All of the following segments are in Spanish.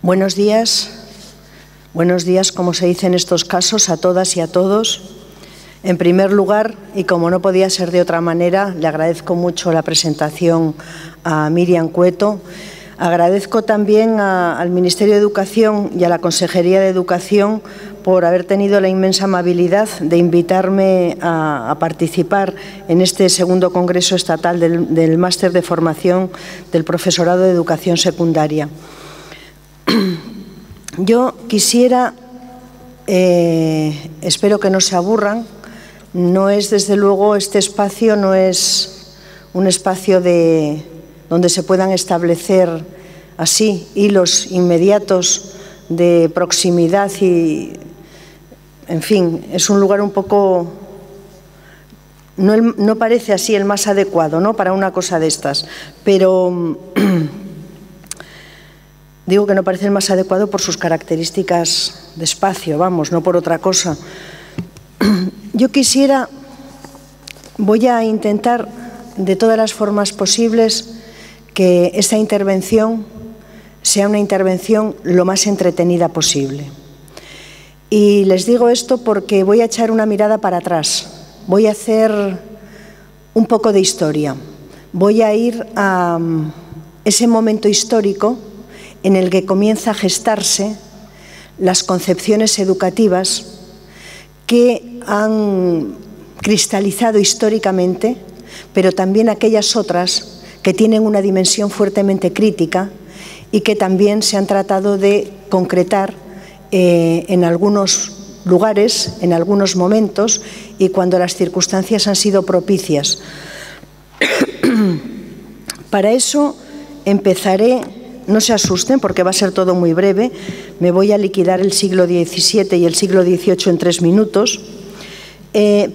Buenos días, como se dice en estos casos, a todas y a todos. En primer lugar, y como no podía ser de otra manera, le agradezco mucho la presentación a Miriam Cueto. Agradezco también al Ministerio de Educación y a la Consejería de Educación por haber tenido la inmensa amabilidad de invitarme a participar en este segundo Congreso Estatal del Máster de Formación del Profesorado de Educación Secundaria. Yo quisiera, espero que no se aburran, no es desde luego este espacio, no es un espacio donde se puedan establecer así hilos inmediatos de proximidad y, en fin, es un lugar un poco, no parece así el más adecuado, ¿no?, para una cosa de estas, pero digo que no parece el más adecuado por sus características de espacio, vamos, no por otra cosa. Yo voy a intentar de todas las formas posibles que esta intervención sea una intervención lo más entretenida posible. Y les digo esto porque voy a echar una mirada para atrás, voy a hacer un poco de historia, voy a ir a ese momento histórico en el que comienza a gestarse las concepciones educativas que han cristalizado históricamente, pero también aquellas otras que tienen una dimensión fuertemente crítica y que también se han tratado de concretar en algunos lugares, en algunos momentos y cuando las circunstancias han sido propicias. Para eso empezaré. No se asusten porque va a ser todo muy breve. Me voy a liquidar el siglo XVII y el siglo XVIII en 3 minutos.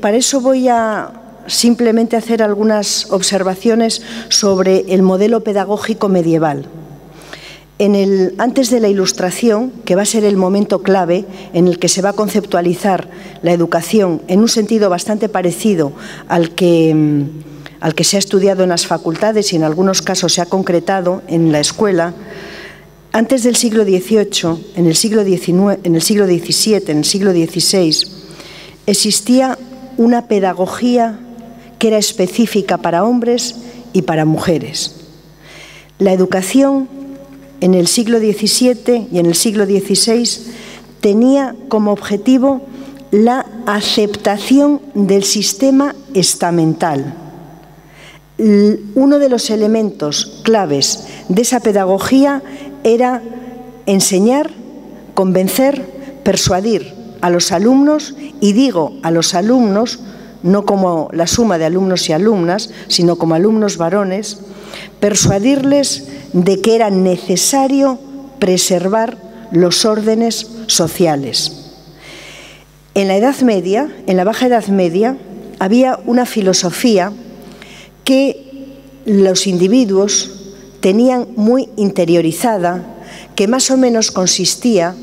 Para eso voy a simplemente hacer algunas observaciones sobre el modelo pedagógico medieval. Antes de la Ilustración, que va a ser el momento clave en el que se va a conceptualizar la educación en un sentido bastante parecido al que se ha estudiado en las facultades y en algunos casos se ha concretado en la escuela, antes del siglo XVIII, en el siglo XVII, en el siglo XVI, existía una pedagogía que era específica para hombres y para mujeres. La educación en el siglo XVII y en el siglo XVI tenía como objetivo la aceptación del sistema estamental. Uno de los elementos claves de esa pedagogía era enseñar, convencer, persuadir a los alumnos, y digo a los alumnos, no como la suma de alumnos y alumnas, sino como alumnos varones, persuadirles de que era necesario preservar los órdenes sociales. En la Edad Media, en la Baja Edad Media, había una filosofía que los individuos tenían muy interiorizada, que más o menos consistía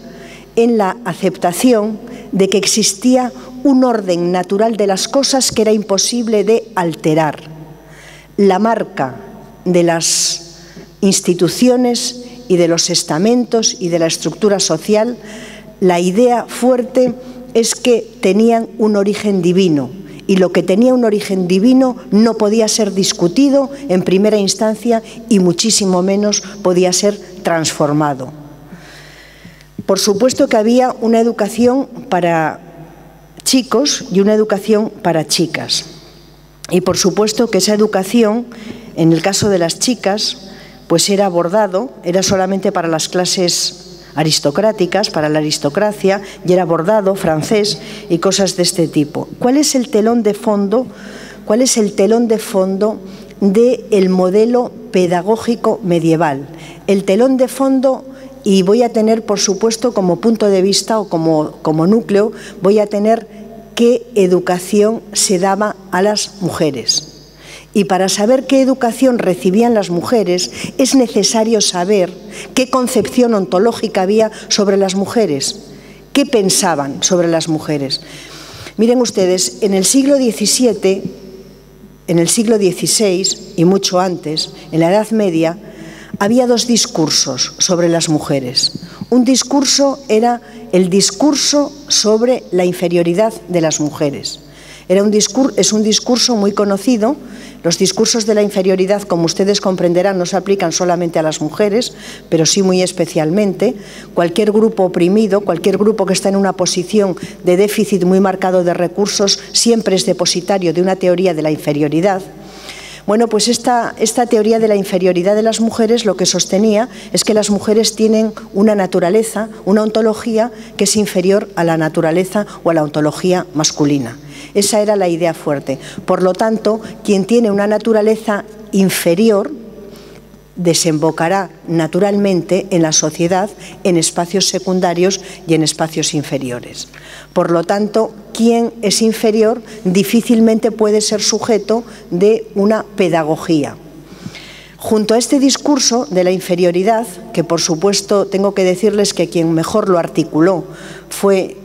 en la aceptación de que existía un orden natural de las cosas que era imposible de alterar. La marca de las instituciones y de los estamentos y de la estructura social, la idea fuerte es que tenían un origen divino. Y lo que tenía un origen divino no podía ser discutido en primera instancia y muchísimo menos podía ser transformado. Por supuesto que había una educación para chicos y una educación para chicas. Y por supuesto que esa educación, en el caso de las chicas, pues era bordado, era solamente para las clases aristocráticas, para la aristocracia, y era bordado, francés y cosas de este tipo. ¿Cuál es el telón de fondo? ¿Cuál es el telón de fondo del modelo pedagógico medieval? El telón de fondo, y voy a tener, por supuesto, como punto de vista o como núcleo, voy a tener qué educación se daba a las mujeres. Y para saber qué educación recibían las mujeres es necesario saber qué concepción ontológica había sobre las mujeres, qué pensaban sobre las mujeres. Miren ustedes, en el siglo XVII, en el siglo XVI y mucho antes, en la Edad Media, había 2 discursos sobre las mujeres. Un discurso era el discurso sobre la inferioridad de las mujeres. Es un discurso muy conocido. Los discursos de la inferioridad, como ustedes comprenderán, no se aplican solamente a las mujeres, pero sí muy especialmente. Cualquier grupo oprimido, cualquier grupo que está en una posición de déficit muy marcado de recursos, siempre es depositario de una teoría de la inferioridad. Bueno, pues esta teoría de la inferioridad de las mujeres lo que sostenía es que las mujeres tienen una naturaleza, una ontología que es inferior a la naturaleza o a la ontología masculina. Esa era la idea fuerte. Por lo tanto, quien tiene una naturaleza inferior desembocará naturalmente en la sociedad, en espacios secundarios y en espacios inferiores. Por lo tanto, quien es inferior difícilmente puede ser sujeto de una pedagogía. Junto a este discurso de la inferioridad, que por supuesto tengo que decirles que quien mejor lo articuló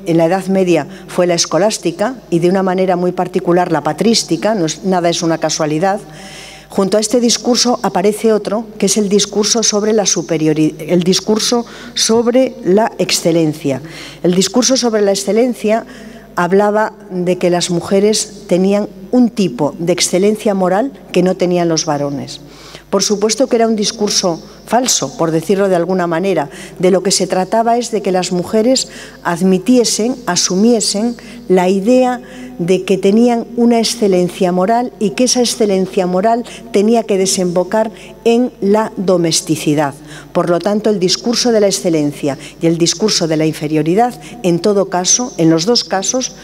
en la Edad Media fue la escolástica y de una manera muy particular la patrística, nada es una casualidad. Junto a este discurso aparece otro, que es el discurso sobre la superioridad, el discurso sobre la excelencia. El discurso sobre la excelencia hablaba de que las mujeres tenían un tipo de excelencia moral que no tenían los varones. Por supuesto que era un discurso falso, por decirlo de alguna manera. De lo que se trataba es de que las mujeres admitiesen, asumiesen la idea de que tenían una excelencia moral y que esa excelencia moral tenía que desembocar en la domesticidad. Por lo tanto, el discurso de la excelencia y el discurso de la inferioridad, en todo caso, en los dos casos,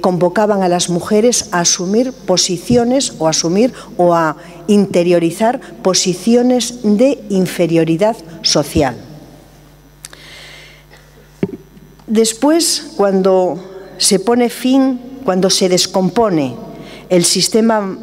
convocaban a las mujeres a asumir posiciones o a interiorizar posiciones de inferioridad social. Después, cuando se pone fin, cuando se descompone el sistema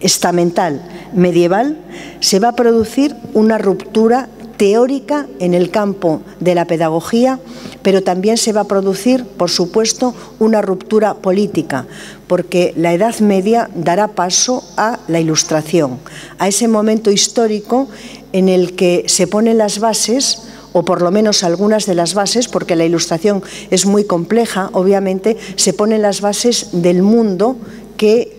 estamental medieval, se va a producir una ruptura teórica en el campo de la pedagogía, pero también se va a producir, por supuesto, una ruptura política, porque la Edad Media dará paso a la Ilustración, a ese momento histórico en el que se ponen las bases, o por lo menos algunas de las bases, porque la Ilustración es muy compleja, obviamente, se ponen las bases del mundo que,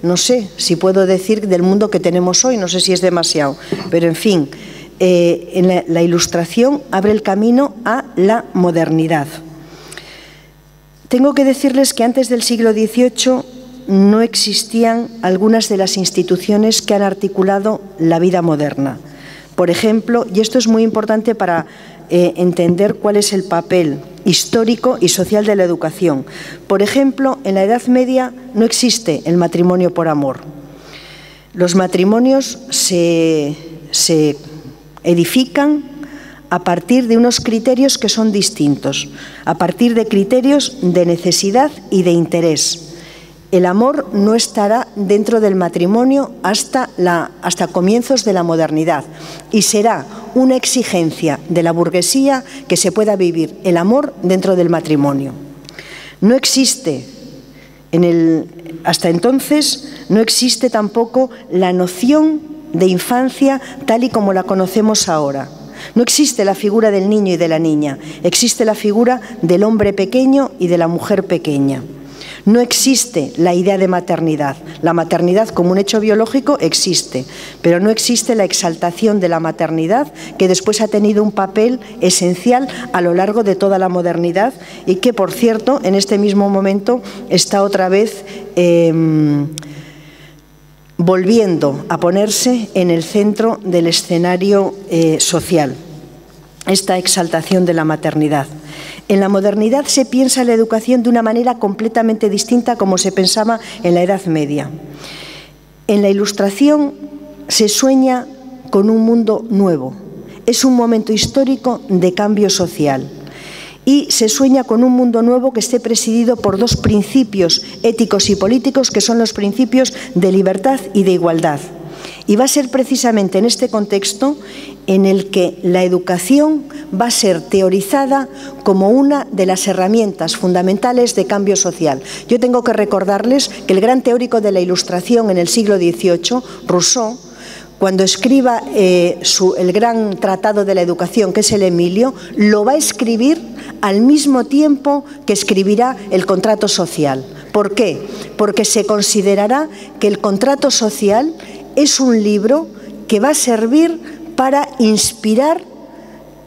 no sé si puedo decir del mundo que tenemos hoy, no sé si es demasiado, pero en fin, la Ilustración abre el camino a la modernidad. Tengo que decirles que antes del siglo XVIII no existían algunas de las instituciones que han articulado la vida moderna. Por ejemplo, y esto es muy importante para entender cuál es el papel histórico y social de la educación. Por ejemplo, en la Edad Media no existe el matrimonio por amor. Los matrimonios se edifican a partir de unos criterios que son distintos, a partir de criterios de necesidad y de interés. El amor no estará dentro del matrimonio hasta comienzos de la modernidad y será una exigencia de la burguesía que se pueda vivir el amor dentro del matrimonio. No existe, hasta entonces, no existe tampoco la noción de infancia tal y como la conocemos ahora. No existe la figura del niño y de la niña, existe la figura del hombre pequeño y de la mujer pequeña. No existe la idea de maternidad. La maternidad como un hecho biológico existe, pero no existe la exaltación de la maternidad, que después ha tenido un papel esencial a lo largo de toda la modernidad y que, por cierto, en este mismo momento está otra vez volviendo a ponerse en el centro del escenario social, esta exaltación de la maternidad. En la modernidad se piensa la educación de una manera completamente distinta como se pensaba en la Edad Media. En la Ilustración se sueña con un mundo nuevo. Es un momento histórico de cambio social. Y se sueña con un mundo nuevo que esté presidido por dos principios éticos y políticos, que son los principios de libertad y de igualdad. Y va a ser precisamente en este contexto en el que la educación va a ser teorizada como una de las herramientas fundamentales de cambio social. Yo tengo que recordarles que el gran teórico de la Ilustración en el siglo XVIII, Rousseau, cuando escriba el gran tratado de la educación, que es el Emilio, lo va a escribir al mismo tiempo que escribirá el contrato social. ¿Por qué? Porque se considerará que el contrato social es un libro que va a servir para inspirar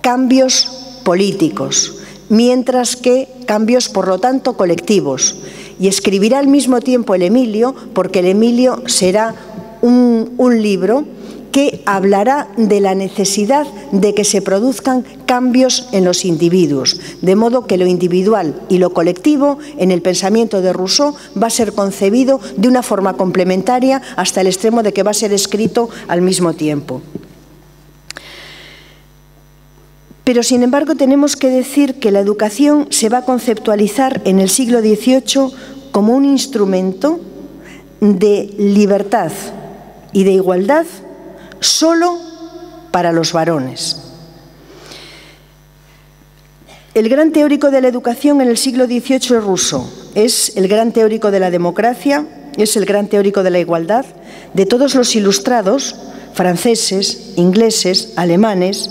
cambios políticos, mientras que cambios, por lo tanto, colectivos. Y escribirá al mismo tiempo el Emilio, porque el Emilio será un libro que hablará de la necesidad de que se produzcan cambios en los individuos, de modo que lo individual y lo colectivo en el pensamiento de Rousseau va a ser concebido de una forma complementaria hasta el extremo de que va a ser escrito al mismo tiempo. Pero, sin embargo, tenemos que decir que la educación se va a conceptualizar en el siglo XVIII como un instrumento de libertad y de igualdad solo para los varones. El gran teórico de la educación en el siglo XVIII es Rousseau. Es el gran teórico de la democracia, es el gran teórico de la igualdad. De todos los ilustrados, franceses, ingleses, alemanes,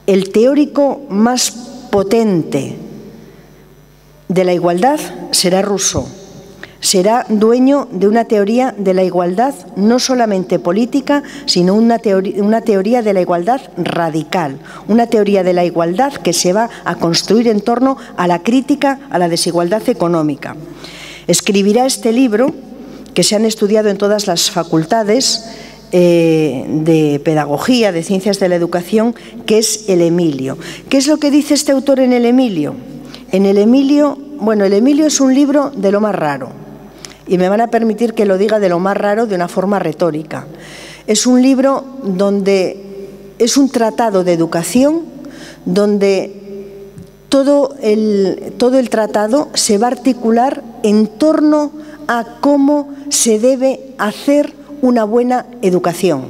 el teórico más potente de la igualdad será Rousseau. Será dueño de una teoría de la igualdad no solamente política, sino una teoría de la igualdad radical, una teoría de la igualdad que se va a construir en torno a la crítica a la desigualdad económica. Escribirá este libro, que se han estudiado en todas las facultades de pedagogía, de ciencias de la educación, que es el Emilio. ¿Qué es lo que dice este autor en el Emilio? En el Emilio, bueno, el Emilio es un libro de lo más raro. Y me van a permitir que lo diga de lo más raro de una forma retórica. Es un libro donde es un tratado de educación, donde todo el tratado se va a articular en torno a cómo se debe hacer una buena educación.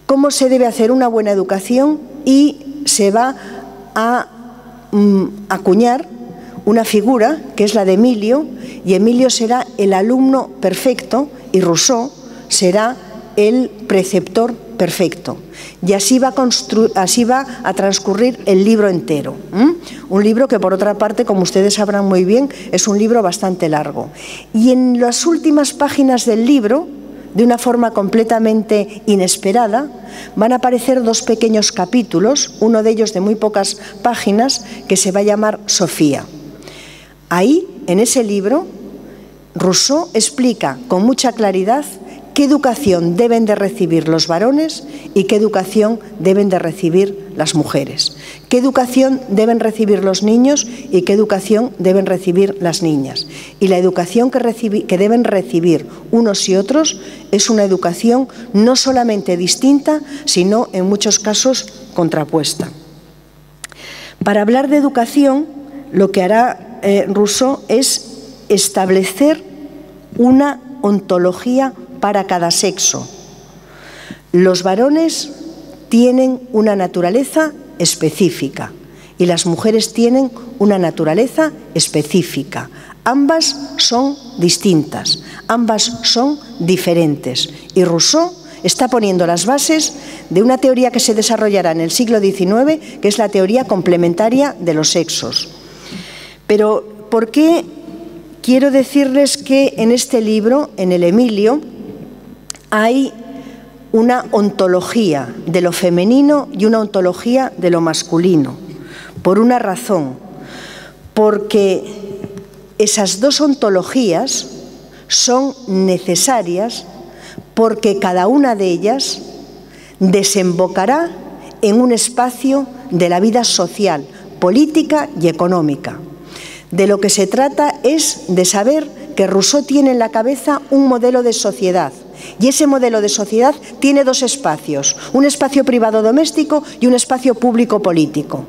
Cómo se debe hacer una buena educación, y se va a acuñar una figura que es la de Emilio, y Emilio será el alumno perfecto y Rousseau será el preceptor perfecto. Y así va a transcurrir el libro entero. Un libro que, por otra parte, como ustedes sabrán muy bien, es un libro bastante largo. Y en las últimas páginas del libro, de una forma completamente inesperada, van a aparecer dos pequeños capítulos, uno de ellos de muy pocas páginas, que se va a llamar Sofía. Ahí, en ese libro, Rousseau explica con mucha claridad qué educación deben de recibir los varones y qué educación deben de recibir las mujeres, qué educación deben recibir los niños y qué educación deben recibir las niñas. Y la educación que deben recibir unos y otros es una educación no solamente distinta, sino en muchos casos contrapuesta. Para hablar de educación, lo que hará Rousseau es establecer una ontología para cada sexo. Los varones tienen una naturaleza específica y las mujeres tienen una naturaleza específica. Ambas son distintas, ambas son diferentes. Y Rousseau está poniendo las bases de una teoría que se desarrollará en el siglo XIX, que es la teoría complementaria de los sexos. Pero, ¿por qué quiero decirles que en este libro, en el Emilio, hay una ontología de lo femenino y una ontología de lo masculino? Por una razón, porque esas dos ontologías son necesarias, porque cada una de ellas desembocará en un espacio de la vida social, política y económica. De lo que se trata es de saber que Rousseau tiene en la cabeza un modelo de sociedad, y ese modelo de sociedad tiene dos espacios, un espacio privado doméstico y un espacio público político.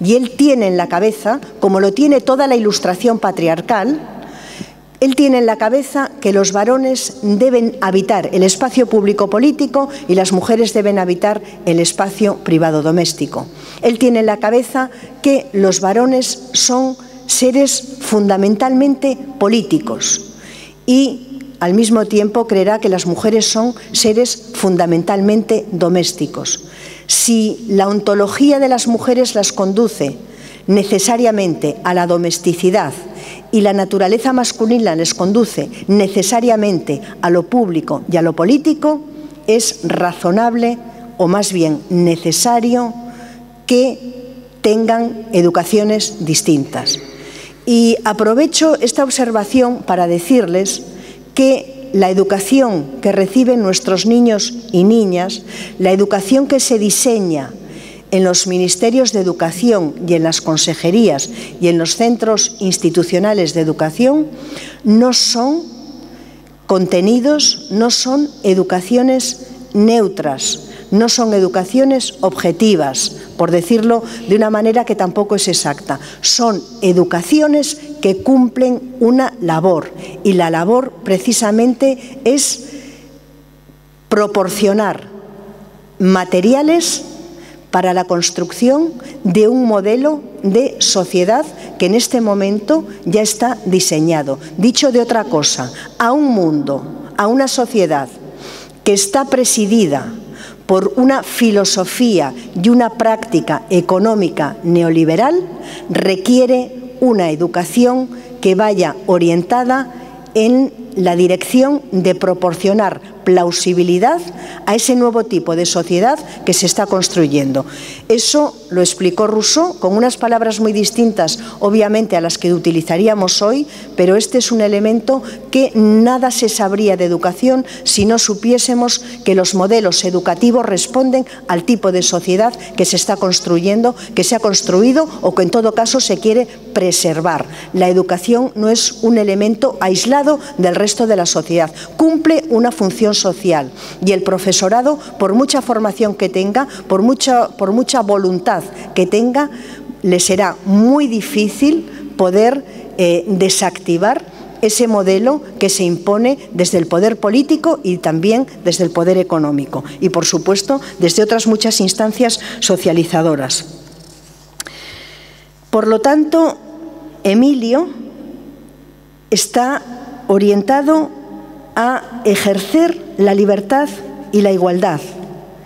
Y él tiene en la cabeza, como lo tiene toda la ilustración patriarcal, él tiene en la cabeza que los varones deben habitar el espacio público político y las mujeres deben habitar el espacio privado doméstico. Él tiene en la cabeza que los varones son seres fundamentalmente políticos y al mismo tiempo creerá que las mujeres son seres fundamentalmente domésticos. Si la ontología de las mujeres las conduce necesariamente a la domesticidad y la naturaleza masculina les conduce necesariamente a lo público y a lo político, es razonable o más bien necesario que tengan educaciones distintas. Y aprovecho esta observación para decirles que la educación que reciben nuestros niños y niñas, la educación que se diseña en los ministerios de educación y en las consejerías y en los centros institucionales de educación, no son contenidos, no son educaciones neutras, no son educaciones objetivas, por decirlo de una manera que tampoco es exacta. Son educaciones que cumplen una labor, y la labor precisamente es proporcionar materiales para la construcción de un modelo de sociedad que en este momento ya está diseñado. Dicho de otra cosa, a un mundo, a una sociedad que está presidida por una filosofía y una práctica económica neoliberal, requiere una educación que vaya orientada en la dirección de proporcionar plausibilidad a ese nuevo tipo de sociedad que se está construyendo. Eso lo explicó Rousseau con unas palabras muy distintas, obviamente, a las que utilizaríamos hoy, pero este es un elemento que nada se sabría de educación si no supiésemos que los modelos educativos responden al tipo de sociedad que se está construyendo, que se ha construido o que en todo caso se quiere preservar. La educación no es un elemento aislado del resto de la sociedad, cumple una función social, y el profesorado, por mucha formación que tenga, por mucha voluntad que tenga, le será muy difícil poder desactivar ese modelo que se impone desde el poder político y también desde el poder económico y, por supuesto, desde otras muchas instancias socializadoras. Por lo tanto, Emilio está orientado a ejercer la libertad y la igualdad.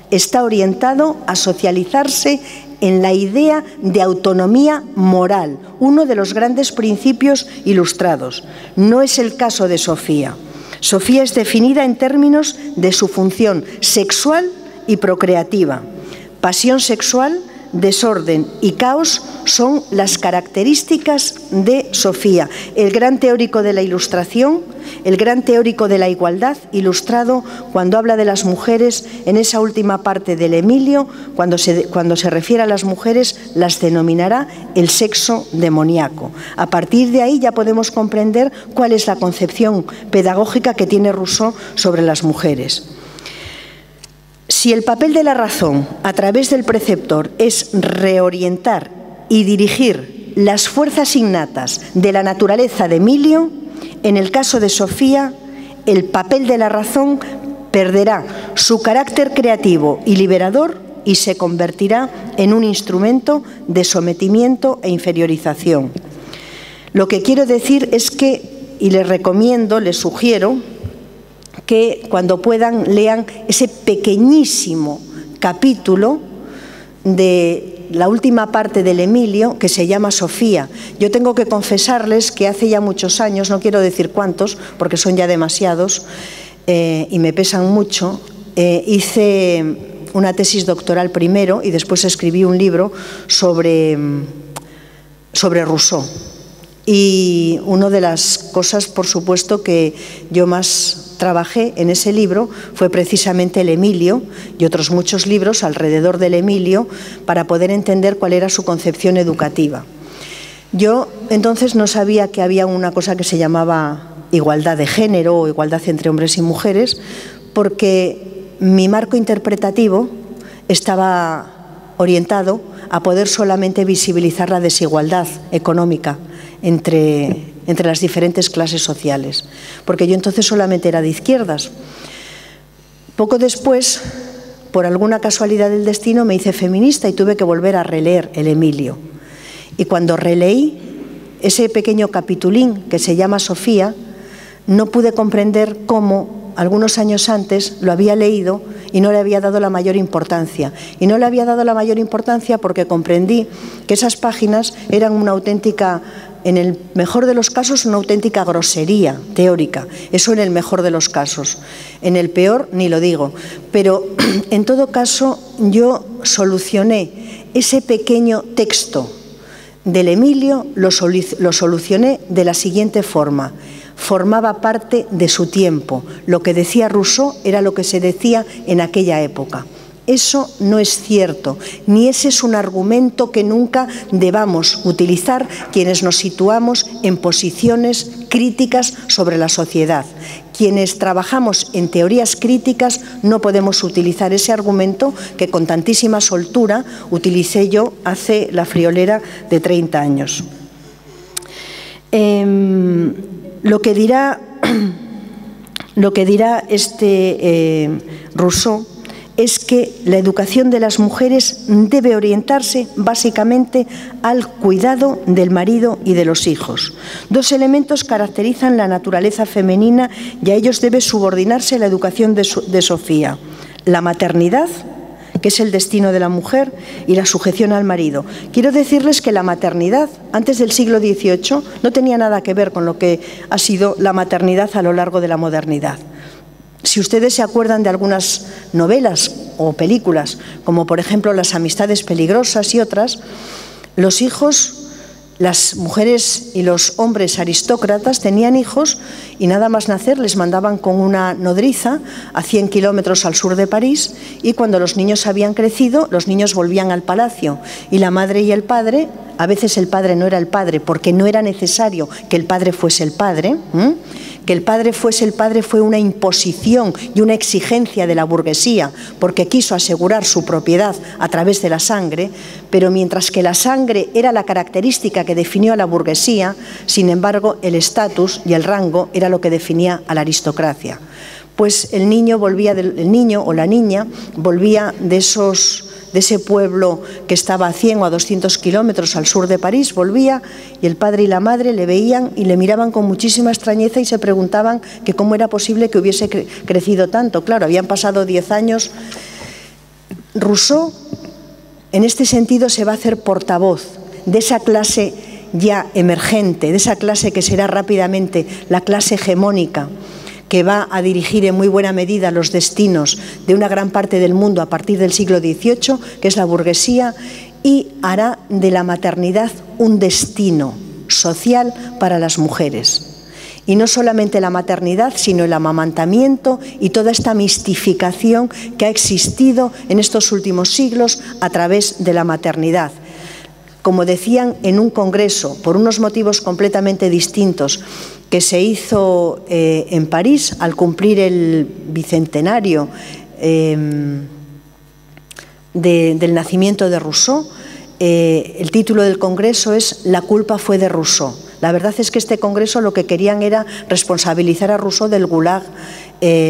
Está orientado a socializarse en la idea de autonomía moral, uno de los grandes principios ilustrados. No es el caso de Sofía. Sofía es definida en términos de su función sexual y procreativa. Pasión sexual, desorden y caos son las características de Sofía, el gran teórico de la Ilustración, el gran teórico de la igualdad, ilustrado cuando habla de las mujeres en esa última parte del Emilio, cuando se refiere a las mujeres, las denominará el sexo demoníaco. A partir de ahí ya podemos comprender cuál es la concepción pedagógica que tiene Rousseau sobre las mujeres. Si el papel de la razón a través del preceptor es reorientar y dirigir las fuerzas innatas de la naturaleza de Emilio, en el caso de Sofía, el papel de la razón perderá su carácter creativo y liberador y se convertirá en un instrumento de sometimiento e inferiorización. Lo que quiero decir es que, y les recomiendo, les sugiero, que cuando puedan lean ese pequeñísimo capítulo de la última parte del Emilio que se llama Sofía. Yo tengo que confesarles que hace ya muchos años, no quiero decir cuántos porque son ya demasiados y me pesan mucho, hice una tesis doctoral primero y después escribí un libro sobre Rousseau. Y una de las cosas, por supuesto, que yo más trabajé en ese libro fue precisamente el Emilio y otros muchos libros alrededor del Emilio para poder entender cuál era su concepción educativa. Yo entonces no sabía que había una cosa que se llamaba igualdad de género o igualdad entre hombres y mujeres, porque mi marco interpretativo estaba orientado a poder solamente visibilizar la desigualdad económica entre las diferentes clases sociales, porque yo entonces solamente era de izquierdas. Poco después, por alguna casualidad del destino, me hice feminista y tuve que volver a releer el Emilio. Y cuando releí ese pequeño capitulín que se llama Sofía, no pude comprender cómo algunos años antes, lo había leído y no le había dado la mayor importancia. Y no le había dado la mayor importancia porque comprendí que esas páginas eran una auténtica, en el mejor de los casos, una auténtica grosería teórica. Eso en el mejor de los casos. En el peor ni lo digo. Pero en todo caso yo solucioné ese pequeño texto del Emilio, lo solucioné de la siguiente forma. Formaba parte de su tiempo. Lo que decía Rousseau era lo que se decía en aquella época. Eso no es cierto, ni ese es un argumento que nunca debamos utilizar quienes nos situamos en posiciones críticas sobre la sociedad. Quienes trabajamos en teorías críticas no podemos utilizar ese argumento que con tantísima soltura utilicé yo hace la friolera de 30 años. Lo que dirá Rousseau es que la educación de las mujeres debe orientarse básicamente al cuidado del marido y de los hijos. Dos elementos caracterizan la naturaleza femenina y a ellos debe subordinarse la educación de Sofía: la maternidad, que es el destino de la mujer, y la sujeción al marido. Quiero decirles que la maternidad, antes del siglo XVIII, no tenía nada que ver con lo que ha sido la maternidad a lo largo de la modernidad. Si ustedes se acuerdan de algunas novelas o películas, como por ejemplo Las amistades peligrosas y otras, los hijos, las mujeres y los hombres aristócratas tenían hijos y nada más nacer les mandaban con una nodriza a 100 kilómetros al sur de París, y cuando los niños habían crecido, los niños volvían al palacio y la madre y el padre, a veces el padre no era el padre porque no era necesario que el padre fuese el padre, que el padre fuese el padre fue una imposición y una exigencia de la burguesía porque quiso asegurar su propiedad a través de la sangre, pero mientras que la sangre era la característica que definió a la burguesía, sin embargo el estatus y el rango era lo que definía a la aristocracia. Pues el niño o la niña volvía de ese pueblo que estaba a 100 o a 200 kilómetros al sur de París, volvía y el padre y la madre le veían y le miraban con muchísima extrañeza y se preguntaban que cómo era posible que hubiese crecido tanto. Claro, habían pasado 10 años. Rousseau, en este sentido, se va a hacer portavoz de esa clase ya emergente, de esa clase que será rápidamente la clase hegemónica, que va a dirigir en muy buena medida los destinos de una gran parte del mundo a partir del siglo XVIII, que es la burguesía, y hará de la maternidad un destino social para las mujeres. Y no solamente la maternidad, sino el amamantamiento y toda esta mistificación que ha existido en estos últimos siglos a través de la maternidad. Como decían en un congreso, por unos motivos completamente distintos, que se hizo en París al cumplir el bicentenario del nacimiento de Rousseau, el título del congreso es «La culpa fue de Rousseau». La verdad es que este congreso lo que querían era responsabilizar a Rousseau del gulag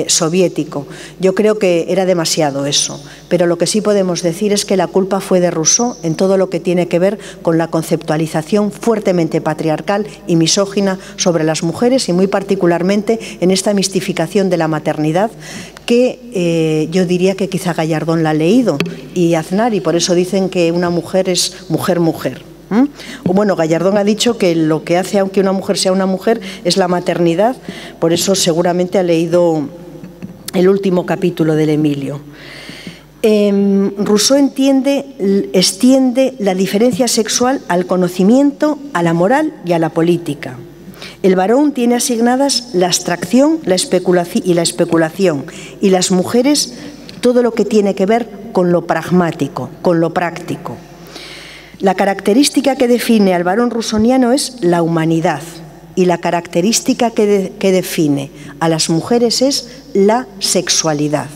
soviético. Yo creo que era demasiado eso, pero lo que sí podemos decir es que la culpa fue de Rousseau en todo lo que tiene que ver con la conceptualización fuertemente patriarcal y misógina sobre las mujeres, y muy particularmente en esta mistificación de la maternidad que yo diría que quizá Gallardón la ha leído y Aznar, y por eso dicen que una mujer es mujer. O bueno, Gallardón ha dicho que lo que hace aunque una mujer sea una mujer es la maternidad, por eso seguramente ha leído el último capítulo del Emilio. Rousseau extiende la diferencia sexual al conocimiento, a la moral y a la política. El varón tiene asignadas la abstracción y la especulación, y las mujeres todo lo que tiene que ver con lo pragmático, con lo práctico. La característica que define al varón rousseauiano es la humanidad, y la característica que define a las mujeres es la sexualidad.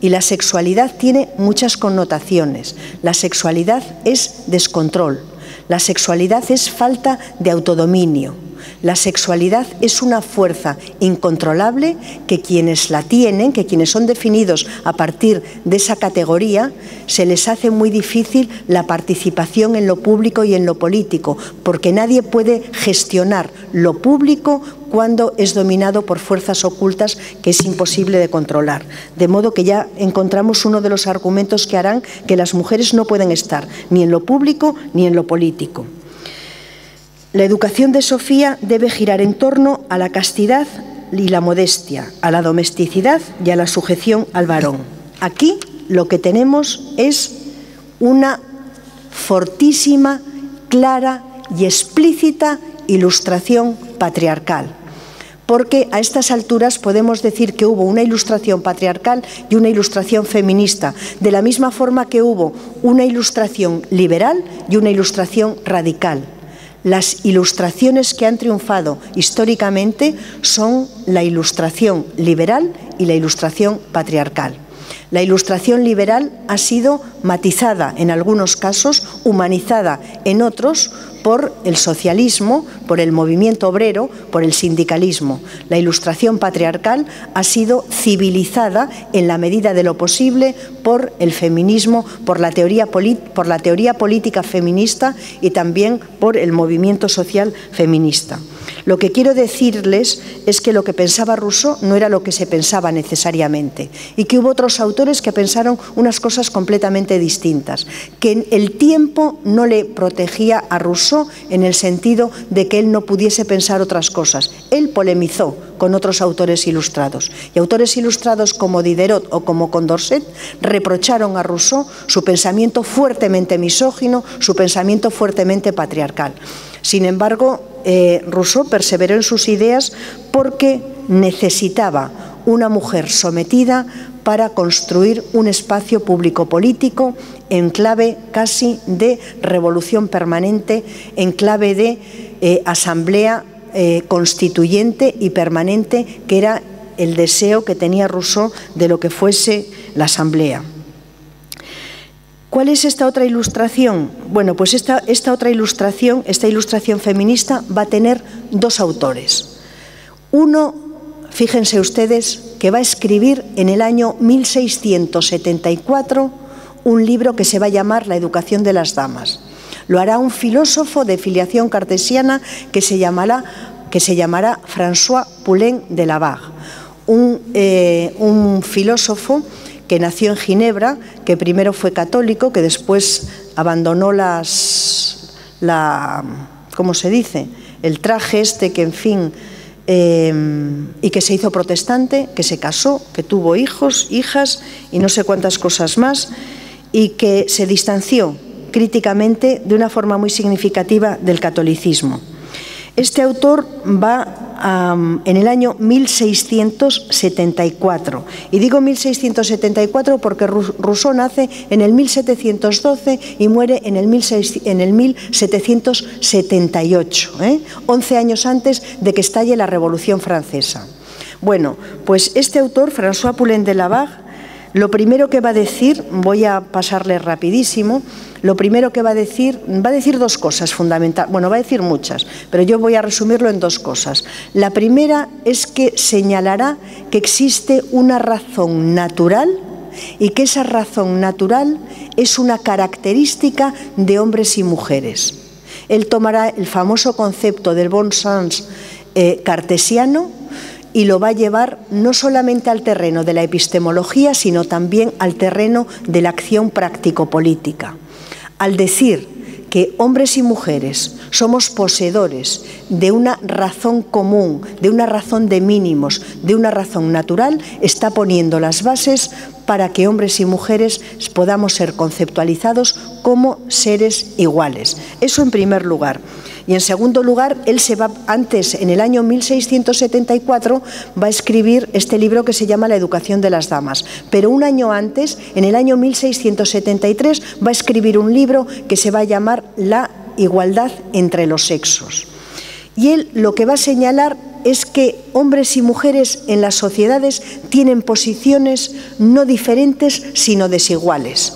Y la sexualidad tiene muchas connotaciones. La sexualidad es descontrol, la sexualidad es falta de autodominio, La sexualidad es una fuerza incontrolable que quienes la tienen, que quienes son definidos a partir de esa categoría, se les hace muy difícil la participación en lo público y en lo político, porque nadie puede gestionar lo público cuando es dominado por fuerzas ocultas que es imposible de controlar. De modo que ya encontramos uno de los argumentos que harán que las mujeres no pueden estar ni en lo público ni en lo político. La educación de Sofía debe girar en torno a la castidad y la modestia, a la domesticidad y a la sujeción al varón. Aquí lo que tenemos es una fortísima, clara y explícita ilustración patriarcal. Porque a estas alturas podemos decir que hubo una ilustración patriarcal y una ilustración feminista, de la misma forma que hubo una ilustración liberal y una ilustración radical. Las ilustraciones que han triunfado históricamente son la ilustración liberal y la ilustración patriarcal. La ilustración liberal ha sido matizada en algunos casos, humanizada en otros, por el socialismo, por el movimiento obrero, por el sindicalismo. La ilustración patriarcal ha sido civilizada en la medida de lo posible por el feminismo, por la teoría política feminista y también por el movimiento social feminista. Lo que quiero decirles es que lo que pensaba Rousseau no era lo que se pensaba necesariamente y que hubo otros autores que pensaron unas cosas completamente distintas, que el tiempo no le protegía a Rousseau en el sentido de que él no pudiese pensar otras cosas. Él polemizó con otros autores ilustrados y autores ilustrados como Diderot o como Condorcet reprocharon a Rousseau su pensamiento fuertemente misógino, su pensamiento fuertemente patriarcal. Sin embargo, Rousseau perseveró en sus ideas porque necesitaba una mujer sometida para construir un espacio público-político en clave casi de revolución permanente, en clave de asamblea constituyente y permanente, que era el deseo que tenía Rousseau de lo que fuese la asamblea. ¿Cuál es esta otra ilustración? Bueno, pues esta otra ilustración, esta ilustración feminista, va a tener dos autores. Uno, fíjense ustedes, que va a escribir en el año 1674 un libro que se va a llamar La educación de las damas. Lo hará un filósofo de filiación cartesiana que se llamará François Poulenc de la Barre, un filósofo que nació en Ginebra, que primero fue católico, que después abandonó ¿cómo se dice?, el traje este, que en fin, y que se hizo protestante, que se casó, que tuvo hijos, hijas y no sé cuántas cosas más, y que se distanció críticamente de una forma muy significativa del catolicismo. Este autor va en el año 1674. Y digo 1674 porque Rousseau nace en el 1712 y muere en el 1778, 11 años antes de que estalle la Revolución Francesa. Bueno, pues este autor, François Poulenc de la Barre, lo primero que va a decir, voy a pasarle rapidísimo, lo primero que va a decir dos cosas fundamentales, bueno, va a decir muchas, pero yo voy a resumirlo en dos cosas. La primera es que señalará que existe una razón natural y que esa razón natural es una característica de hombres y mujeres. Él tomará el famoso concepto del bon sens cartesiano y lo va a llevar no solamente al terreno de la epistemología, sino también al terreno de la acción práctico-política. Al decir que hombres y mujeres somos poseedores de una razón común, de una razón de mínimos, de una razón natural, está poniendo las bases para que hombres y mujeres podamos ser conceptualizados como seres iguales. Eso en primer lugar. Y en segundo lugar, él se va antes, en el año 1674, va a escribir este libro que se llama La educación de las damas. Pero un año antes, en el año 1673, va a escribir un libro que se va a llamar La igualdad entre los sexos. Y él lo que va a señalar es que hombres y mujeres en las sociedades tienen posiciones no diferentes, sino desiguales.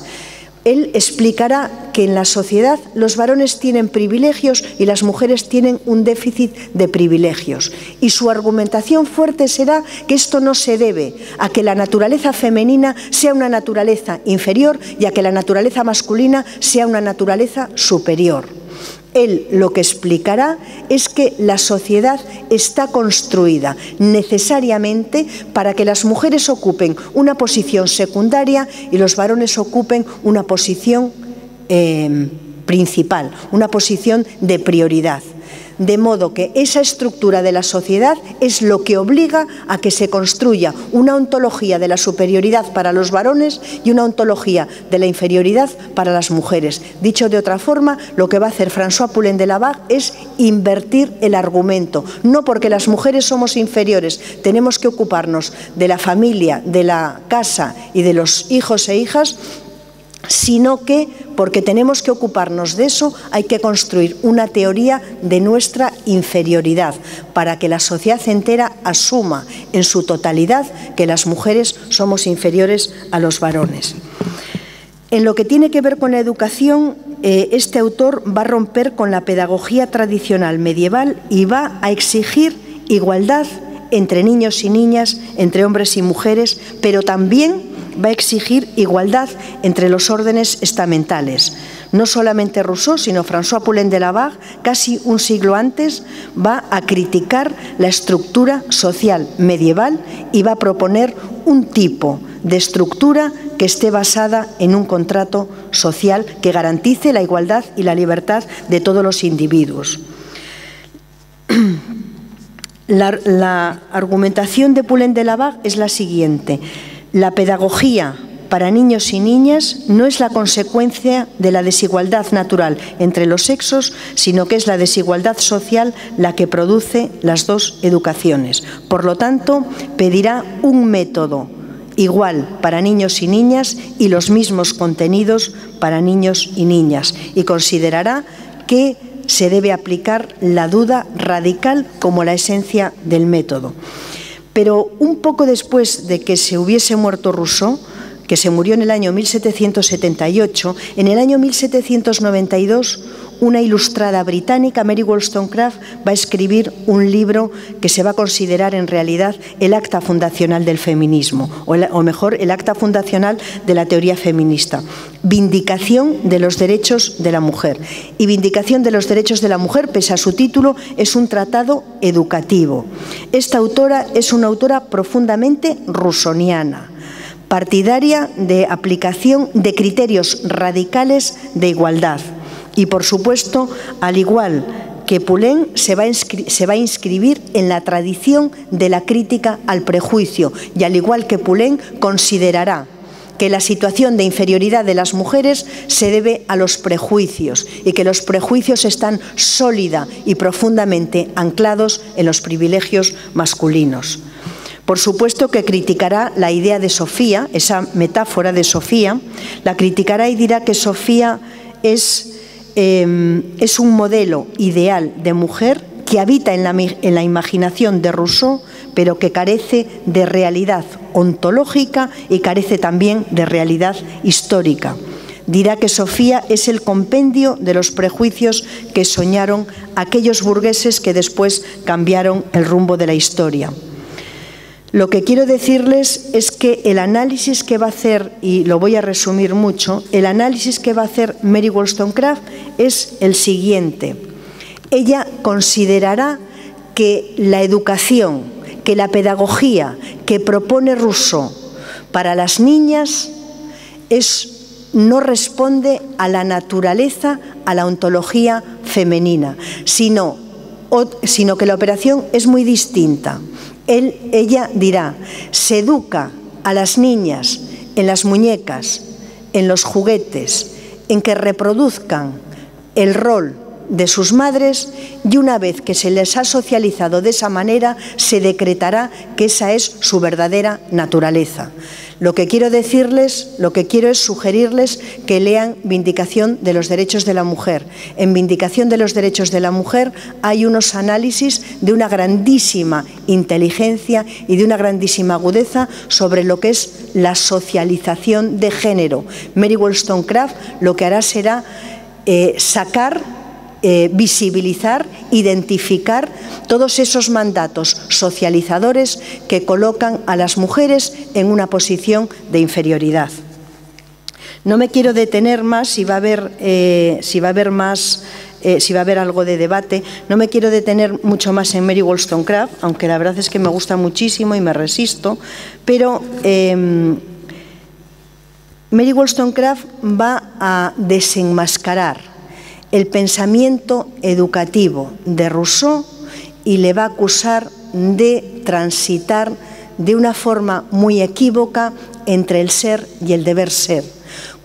Él explicará que en la sociedad los varones tienen privilegios y las mujeres tienen un déficit de privilegios. Y su argumentación fuerte será que esto no se debe a que la naturaleza femenina sea una naturaleza inferior y a que la naturaleza masculina sea una naturaleza superior. Él lo que explicará es que la sociedad está construida necesariamente para que las mujeres ocupen una posición secundaria y los varones ocupen una posición principal, una posición de prioridad. De modo que esa estructura de la sociedad es lo que obliga a que se construya una ontología de la superioridad para los varones y una ontología de la inferioridad para las mujeres. Dicho de otra forma, lo que va a hacer François Poulenc de Lavague es invertir el argumento. No porque las mujeres somos inferiores, tenemos que ocuparnos de la familia, de la casa y de los hijos e hijas, sino que, porque tenemos que ocuparnos de eso, hay que construir una teoría de nuestra inferioridad para que la sociedad entera asuma en su totalidad que las mujeres somos inferiores a los varones. En lo que tiene que ver con la educación, este autor va a romper con la pedagogía tradicional medieval y va a exigir igualdad entre niños y niñas, entre hombres y mujeres, pero también va a exigir igualdad entre los órdenes estamentales. No solamente Rousseau, sino François Poulenc de Lavague, casi un siglo antes, va a criticar la estructura social medieval y va a proponer un tipo de estructura que esté basada en un contrato social que garantice la igualdad y la libertad de todos los individuos. La argumentación de Poulenc de Lavague es la siguiente: la pedagogía para niños y niñas no es la consecuencia de la desigualdad natural entre los sexos, sino que es la desigualdad social la que produce las dos educaciones. Por lo tanto, pedirá un método igual para niños y niñas y los mismos contenidos para niños y niñas, y considerará que se debe aplicar la duda radical como la esencia del método. Pero un poco después de que se hubiese muerto Rousseau, que se murió en el año 1778, en el año 1792 una ilustrada británica, Mary Wollstonecraft, va a escribir un libro que se va a considerar en realidad el acta fundacional del feminismo, o mejor, el acta fundacional de la teoría feminista. Vindicación de los derechos de la mujer. Y Vindicación de los derechos de la mujer, pese a su título, es un tratado educativo. Esta autora es una autora profundamente rousseauiana, partidaria de aplicación de criterios radicales de igualdad. Y, por supuesto, al igual que Poulenc, se va a inscribir en la tradición de la crítica al prejuicio, y al igual que Poulenc, considerará que la situación de inferioridad de las mujeres se debe a los prejuicios y que los prejuicios están sólida y profundamente anclados en los privilegios masculinos. Por supuesto que criticará la idea de Sofía, esa metáfora de Sofía, la criticará y dirá que Sofía es un modelo ideal de mujer que habita en la imaginación de Rousseau, pero que carece de realidad ontológica y carece también de realidad histórica. Dirá que Sofía es el compendio de los prejuicios que soñaron aquellos burgueses que después cambiaron el rumbo de la historia. Lo que quiero decirles es que el análisis que va a hacer, y lo voy a resumir mucho, el análisis que va a hacer Mary Wollstonecraft es el siguiente. Ella considerará que la educación, que la pedagogía que propone Rousseau para las niñas no responde a la naturaleza, a la ontología femenina, sino que la operación es muy distinta. Ella dirá, se educa a las niñas en las muñecas, en los juguetes, en que reproduzcan el rol de sus madres, y una vez que se les ha socializado de esa manera, se decretará que esa es su verdadera naturaleza. Lo que quiero decirles, lo que quiero es sugerirles que lean Vindicación de los Derechos de la Mujer. En Vindicación de los Derechos de la Mujer hay unos análisis de una grandísima inteligencia y de una grandísima agudeza sobre lo que es la socialización de género. Mary Wollstonecraft lo que hará será visibilizar, identificar todos esos mandatos socializadores que colocan a las mujeres en una posición de inferioridad. No me quiero detener más, si va a haber algo de debate, no me quiero detener mucho más en Mary Wollstonecraft, aunque la verdad es que me gusta muchísimo y me resisto, pero Mary Wollstonecraft va a desenmascarar el pensamiento educativo de Rousseau y le va a acusar de transitar de una forma muy equívoca entre el ser y el deber ser.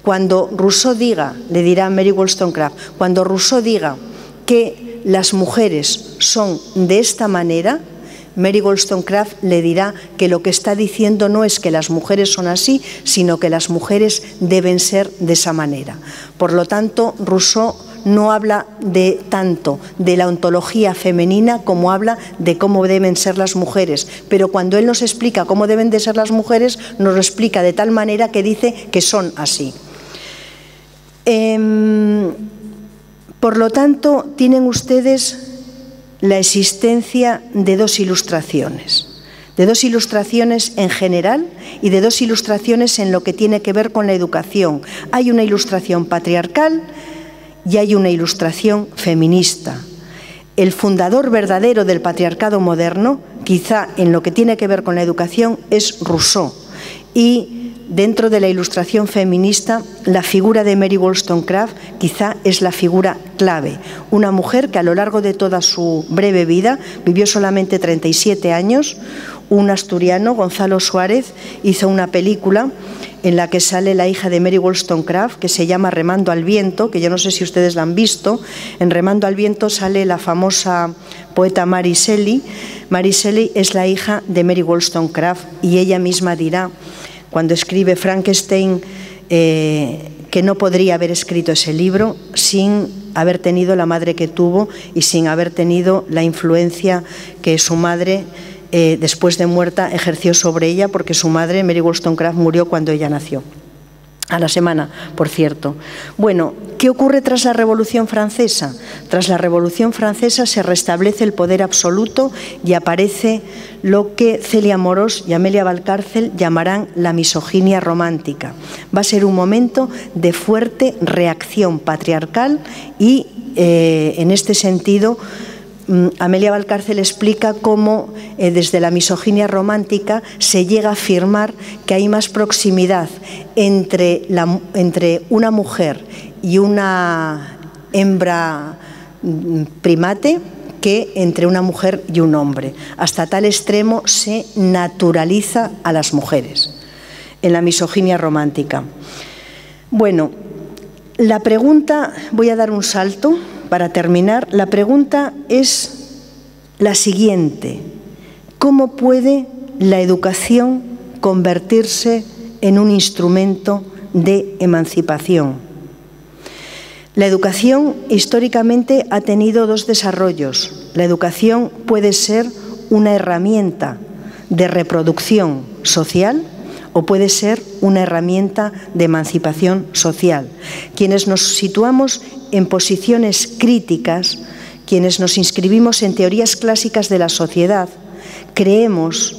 Cuando Rousseau diga, le dirá a Mary Wollstonecraft, cuando Rousseau diga que las mujeres son de esta manera, Mary Wollstonecraft le dirá que lo que está diciendo no es que las mujeres son así, sino que las mujeres deben ser de esa manera. Por lo tanto, Rousseau no habla tanto de la ontología femenina como habla de cómo deben ser las mujeres, pero cuando él nos explica cómo deben de ser las mujeres, nos lo explica de tal manera que dice que son así. Por lo tanto, tienen ustedes la existencia de dos ilustraciones en general y de dos ilustraciones en lo que tiene que ver con la educación. Hay una ilustración patriarcal y hay una ilustración feminista. El fundador verdadero del patriarcado moderno, quizá en lo que tiene que ver con la educación, es Rousseau. Y dentro de la ilustración feminista, la figura de Mary Wollstonecraft quizá es la figura clave. Una mujer que a lo largo de toda su breve vida, vivió solamente 37 años, un asturiano, Gonzalo Suárez, hizo una película en la que sale la hija de Mary Wollstonecraft, que se llama Remando al viento, que yo no sé si ustedes la han visto. En Remando al viento sale la famosa poeta Mary Shelley. Mary Shelley es la hija de Mary Wollstonecraft y ella misma dirá, cuando escribe Frankenstein, que no podría haber escrito ese libro sin haber tenido la madre que tuvo y sin haber tenido la influencia que su madre, después de muerta, ejerció sobre ella, porque su madre, Mary Wollstonecraft, murió cuando ella nació. A la semana, por cierto. Bueno, ¿qué ocurre tras la Revolución Francesa? Tras la Revolución Francesa se restablece el poder absoluto y aparece lo que Celia Amorós y Amelia Valcárcel llamarán la misoginia romántica. Va a ser un momento de fuerte reacción patriarcal y, en este sentido, Amelia Valcárcel explica cómo desde la misoginia romántica se llega a afirmar que hay más proximidad entre una mujer y una hembra primate que entre una mujer y un hombre. Hasta tal extremo se naturaliza a las mujeres en la misoginia romántica. Bueno, la pregunta, voy a dar un salto para terminar. La pregunta es la siguiente: ¿cómo puede la educación convertirse en un instrumento de emancipación? La educación históricamente ha tenido dos desarrollos. La educación puede ser una herramienta de reproducción social o puede ser una herramienta de emancipación social. Quienes nos situamos en posiciones críticas, quienes nos inscribimos en teorías clásicas de la sociedad, creemos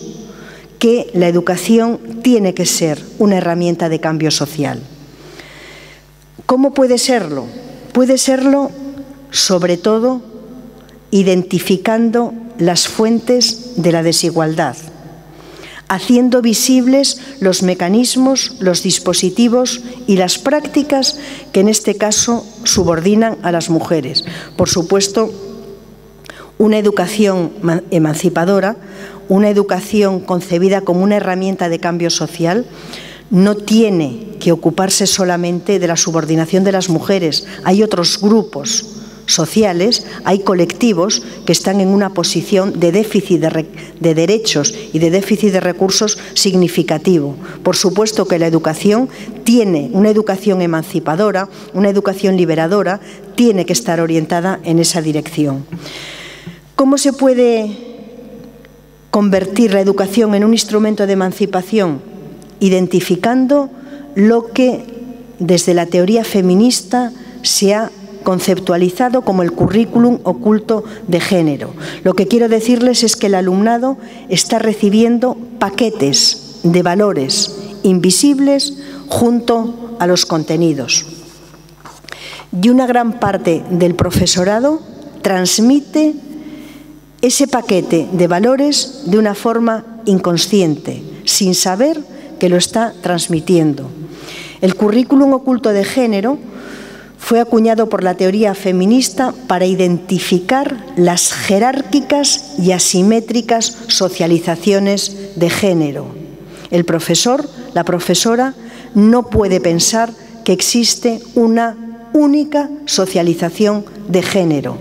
que la educación tiene que ser una herramienta de cambio social. ¿Cómo puede serlo? Puede serlo, sobre todo, identificando las fuentes de la desigualdad, haciendo visibles los mecanismos, los dispositivos y las prácticas que en este caso subordinan a las mujeres. Por supuesto, una educación emancipadora, una educación concebida como una herramienta de cambio social, no tiene que ocuparse solamente de la subordinación de las mujeres. Hay otros grupos sociales, hay colectivos que están en una posición de déficit de derechos y de déficit de recursos significativo. Por supuesto que la educación tiene una educación emancipadora, una educación liberadora, tiene que estar orientada en esa dirección. ¿Cómo se puede convertir la educación en un instrumento de emancipación? Identificando lo que desde la teoría feminista se ha conceptualizado como el currículum oculto de género. Lo que quiero decirles es que el alumnado está recibiendo paquetes de valores invisibles junto a los contenidos. Y una gran parte del profesorado transmite ese paquete de valores de una forma inconsciente, sin saber que lo está transmitiendo. El currículum oculto de género fue acuñado por la teoría feminista para identificar las jerárquicas y asimétricas socializaciones de género. El profesor, la profesora, no puede pensar que existe una única socialización de género.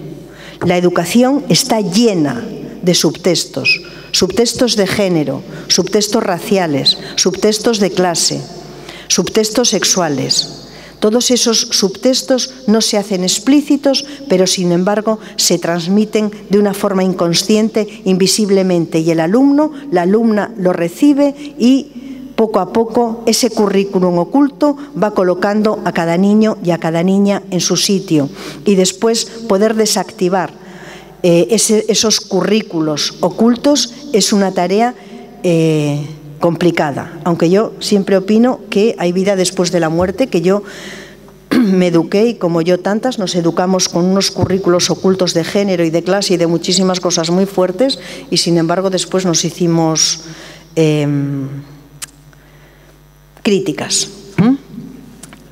La educación está llena de subtextos, subtextos de género, subtextos raciales, subtextos de clase, subtextos sexuales. Todos esos subtextos no se hacen explícitos, pero sin embargo se transmiten de una forma inconsciente, invisiblemente, y el alumno, la alumna lo recibe y poco a poco ese currículum oculto va colocando a cada niño y a cada niña en su sitio, y después poder desactivar esos currículos ocultos es una tarea complicada, aunque yo siempre opino que hay vida después de la muerte, que yo me eduqué y como yo tantas nos educamos con unos currículos ocultos de género y de clase y de muchísimas cosas muy fuertes, y sin embargo después nos hicimos críticas.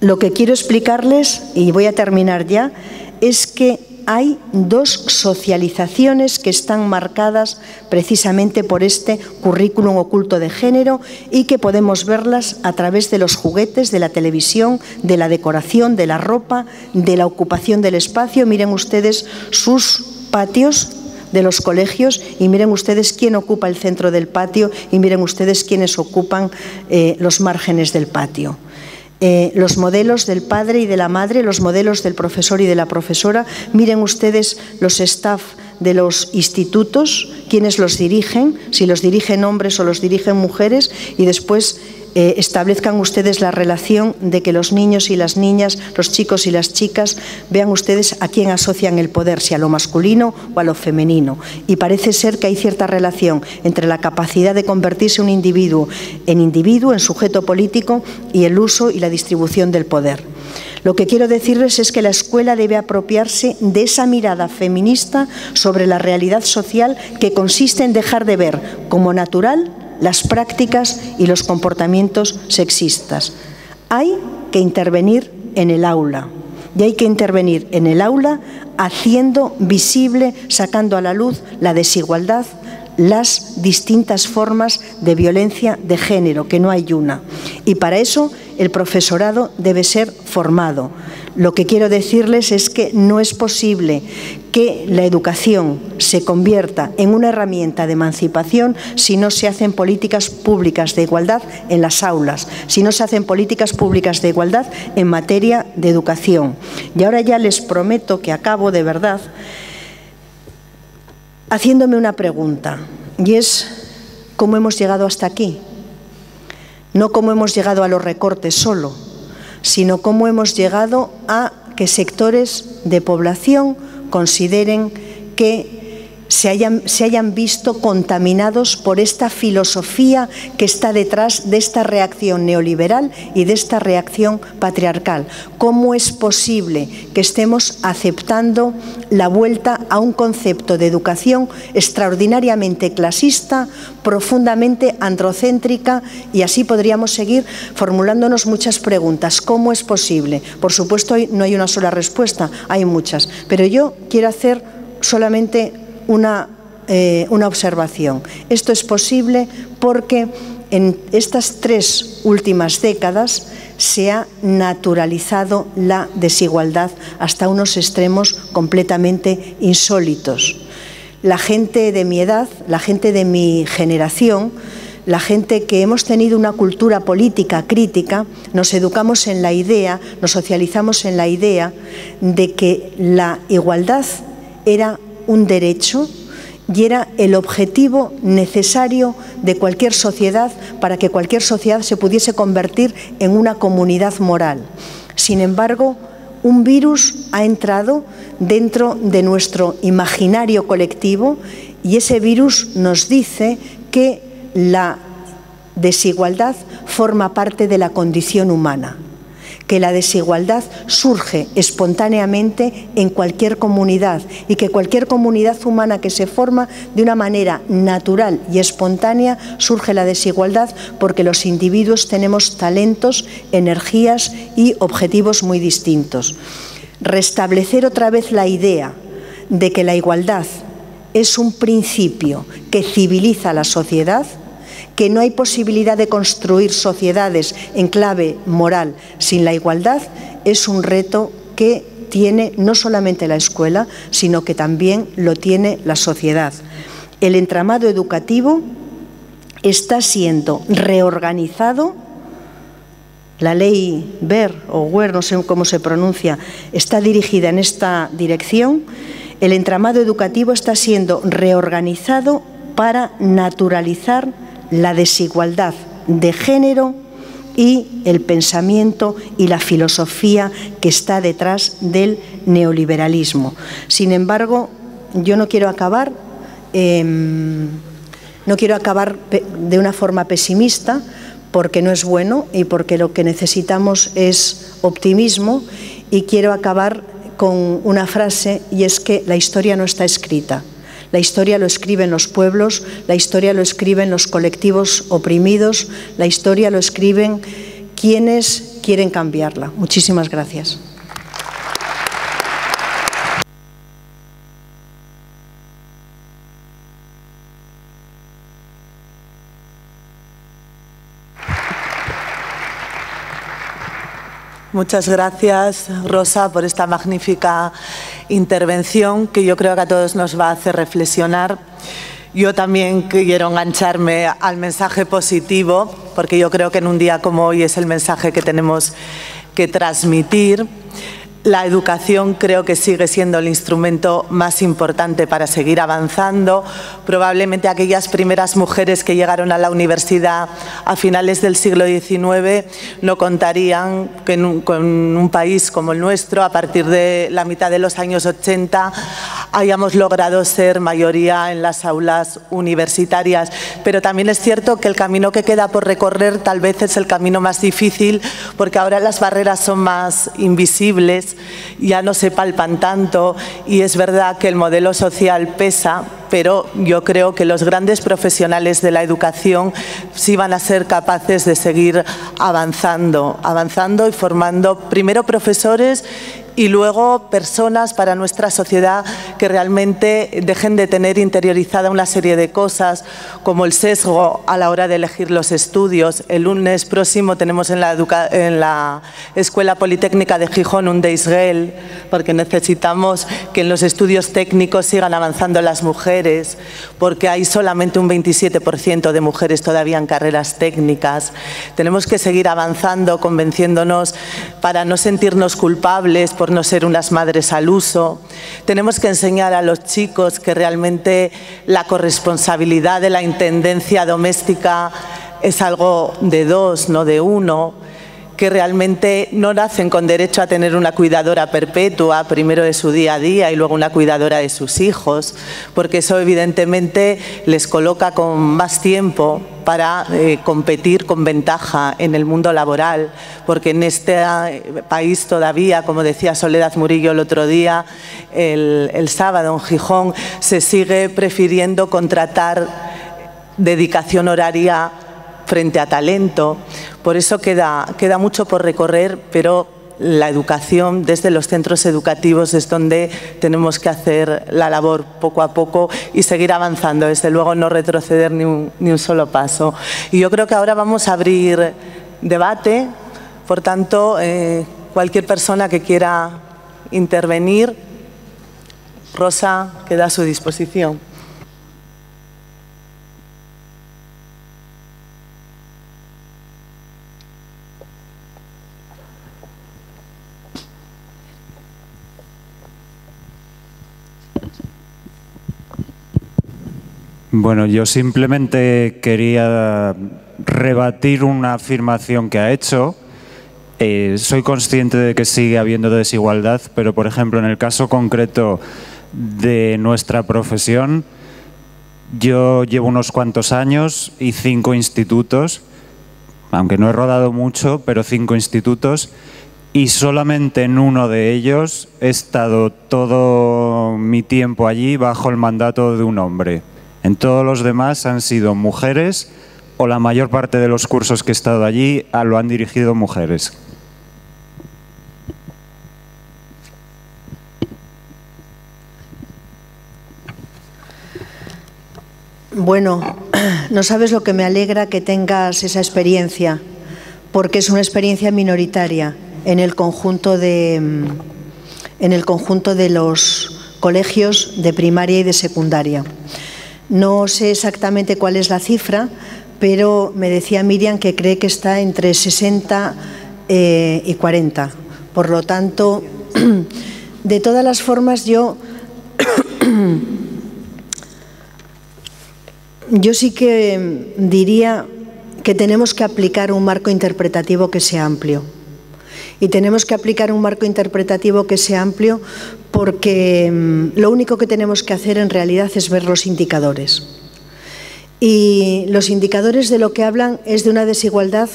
Lo que quiero explicarles, y voy a terminar ya, es que hay dos socializaciones que están marcadas precisamente por este currículum oculto de género y que podemos verlas a través de los juguetes, de la televisión, de la decoración, de la ropa, de la ocupación del espacio. Miren ustedes sus patios de los colegios y miren ustedes quién ocupa el centro del patio y miren ustedes quiénes ocupan los márgenes del patio. Los modelos del padre y de la madre, los modelos del profesor y de la profesora. Miren ustedes los staff de los institutos, quienes los dirigen, si los dirigen hombres o los dirigen mujeres, y después establezcan ustedes la relación de que los niños y las niñas, los chicos y las chicas, vean ustedes a quién asocian el poder, si a lo masculino o a lo femenino. Y parece ser que hay cierta relación entre la capacidad de convertirse un individuo, en sujeto político, y el uso y la distribución del poder. Lo que quiero decirles es que la escuela debe apropiarse de esa mirada feminista sobre la realidad social que consiste en dejar de ver como natural las prácticas y los comportamientos sexistas. Hay que intervenir en el aula, y hay que intervenir en el aula haciendo visible, sacando a la luz la desigualdad, las distintas formas de violencia de género, que no hay una. Y para eso el profesorado debe ser formado. Lo que quiero decirles es que no es posible que la educación se convierta en una herramienta de emancipación si no se hacen políticas públicas de igualdad en las aulas, si no se hacen políticas públicas de igualdad en materia de educación. Y ahora ya les prometo que acabo de verdad haciéndome una pregunta, y es ¿cómo hemos llegado hasta aquí? No cómo hemos llegado a los recortes solo, sino cómo hemos llegado a que sectores de población consideren que se hayan visto contaminados por esta filosofía que está detrás de esta reacción neoliberal y de esta reacción patriarcal. ¿Cómo es posible que estemos aceptando la vuelta a un concepto de educación extraordinariamente clasista, profundamente androcéntrica? Y así podríamos seguir formulándonos muchas preguntas. ¿Cómo es posible? Por supuesto, no hay una sola respuesta, hay muchas. Pero yo quiero hacer solamente una observación. Esto es posible porque en estas 3 últimas décadas se ha naturalizado la desigualdad hasta unos extremos completamente insólitos. La gente de mi edad, la gente de mi generación, la gente que hemos tenido una cultura política crítica, nos educamos en la idea, nos socializamos en la idea de que la igualdad era un derecho y era el objetivo necesario de cualquier sociedad para que cualquier sociedad se pudiese convertir en una comunidad moral. Sin embargo, un virus ha entrado dentro de nuestro imaginario colectivo y ese virus nos dice que la desigualdad forma parte de la condición humana, que la desigualdad surge espontáneamente en cualquier comunidad y que cualquier comunidad humana que se forma de una manera natural y espontánea surge la desigualdad porque los individuos tenemos talentos, energías y objetivos muy distintos. Restablecer otra vez la idea de que la igualdad es un principio que civiliza a la sociedad, que no hay posibilidad de construir sociedades en clave moral sin la igualdad, es un reto que tiene no solamente la escuela, sino que también lo tiene la sociedad. El entramado educativo está siendo reorganizado. La ley Wert, no sé cómo se pronuncia, está dirigida en esta dirección. El entramado educativo está siendo reorganizado para naturalizar la desigualdad de género y el pensamiento y la filosofía que está detrás del neoliberalismo. Sin embargo, yo no quiero acabar de una forma pesimista, porque no es bueno y porque lo que necesitamos es optimismo, y quiero acabar con una frase, y es que la historia no está escrita. La historia lo escriben los pueblos, la historia lo escriben los colectivos oprimidos, la historia lo escriben quienes quieren cambiarla. Muchísimas gracias. Muchas gracias, Rosa, por esta magnífica intervención que yo creo que a todos nos va a hacer reflexionar. Yo también quiero engancharme al mensaje positivo, porque yo creo que en un día como hoy es el mensaje que tenemos que transmitir. La educación creo que sigue siendo el instrumento más importante para seguir avanzando. Probablemente aquellas primeras mujeres que llegaron a la universidad a finales del siglo XIX no contarían que con un país como el nuestro, a partir de la mitad de los años 80, hayamos logrado ser mayoría en las aulas universitarias. Pero también es cierto que el camino que queda por recorrer tal vez es el camino más difícil, porque ahora las barreras son más invisibles, ya no se palpan tanto, y es verdad que el modelo social pesa, pero yo creo que los grandes profesionales de la educación sí van a ser capaces de seguir avanzando y formando primero profesores y luego personas para nuestra sociedad que realmente dejen de tener interiorizada una serie de cosas, como el sesgo a la hora de elegir los estudios. El lunes próximo tenemos en la Escuela Politécnica de Gijón un Days Girl, porque necesitamos que en los estudios técnicos sigan avanzando las mujeres, porque hay solamente un 27% de mujeres todavía en carreras técnicas. Tenemos que seguir avanzando, convenciéndonos para no sentirnos culpables por no ser unas madres al uso. Tenemos que enseñar a los chicos que realmente la corresponsabilidad de la intendencia doméstica es algo de dos, no de uno, que realmente no nacen con derecho a tener una cuidadora perpetua, primero de su día a día y luego una cuidadora de sus hijos, porque eso evidentemente les coloca con más tiempo para competir con ventaja en el mundo laboral, porque en este país todavía, como decía Soledad Murillo el otro día, el sábado en Gijón, se sigue prefiriendo contratar dedicación horaria frente a talento. Por eso queda mucho por recorrer, pero la educación, desde los centros educativos es donde tenemos que hacer la labor poco a poco y seguir avanzando, desde luego no retroceder ni un solo paso. Y yo creo que ahora vamos a abrir debate, por tanto, cualquier persona que quiera intervenir, Rosa queda a su disposición. Bueno, yo simplemente quería rebatir una afirmación que ha hecho. Soy consciente de que sigue habiendo desigualdad, pero por ejemplo en el caso concreto de nuestra profesión, yo llevo unos cuantos años y 5 institutos, aunque no he rodado mucho, pero 5 institutos, y solamente en uno de ellos he estado todo mi tiempo allí bajo el mandato de un hombre. En todos los demás han sido mujeres, o la mayor parte de los cursos que he estado allí lo han dirigido mujeres. Bueno, no sabes lo que me alegra que tengas esa experiencia, porque es una experiencia minoritaria en el conjunto de los colegios de primaria y de secundaria. No sé exactamente cuál es la cifra, pero me decía Miriam que cree que está entre 60 y 40. Por lo tanto, de todas las formas, yo sí que diría que tenemos que aplicar un marco interpretativo que sea amplio. Y tenemos que aplicar un marco interpretativo que sea amplio porque lo único que tenemos que hacer en realidad es ver los indicadores. Y los indicadores de lo que hablan es de una desigualdad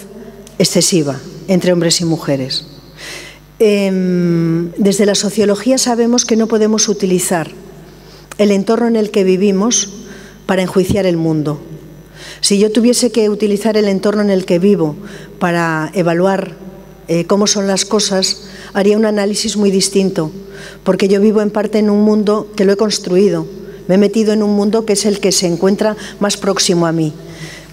excesiva entre hombres y mujeres. Desde la sociología sabemos que no podemos utilizar el entorno en el que vivimos para enjuiciar el mundo. Si yo tuviese que utilizar el entorno en el que vivo para evaluar cómo son las cosas, haría un análisis muy distinto, porque yo vivo en parte en un mundo que lo he construido. Me he metido en un mundo que es el que se encuentra más próximo a mí.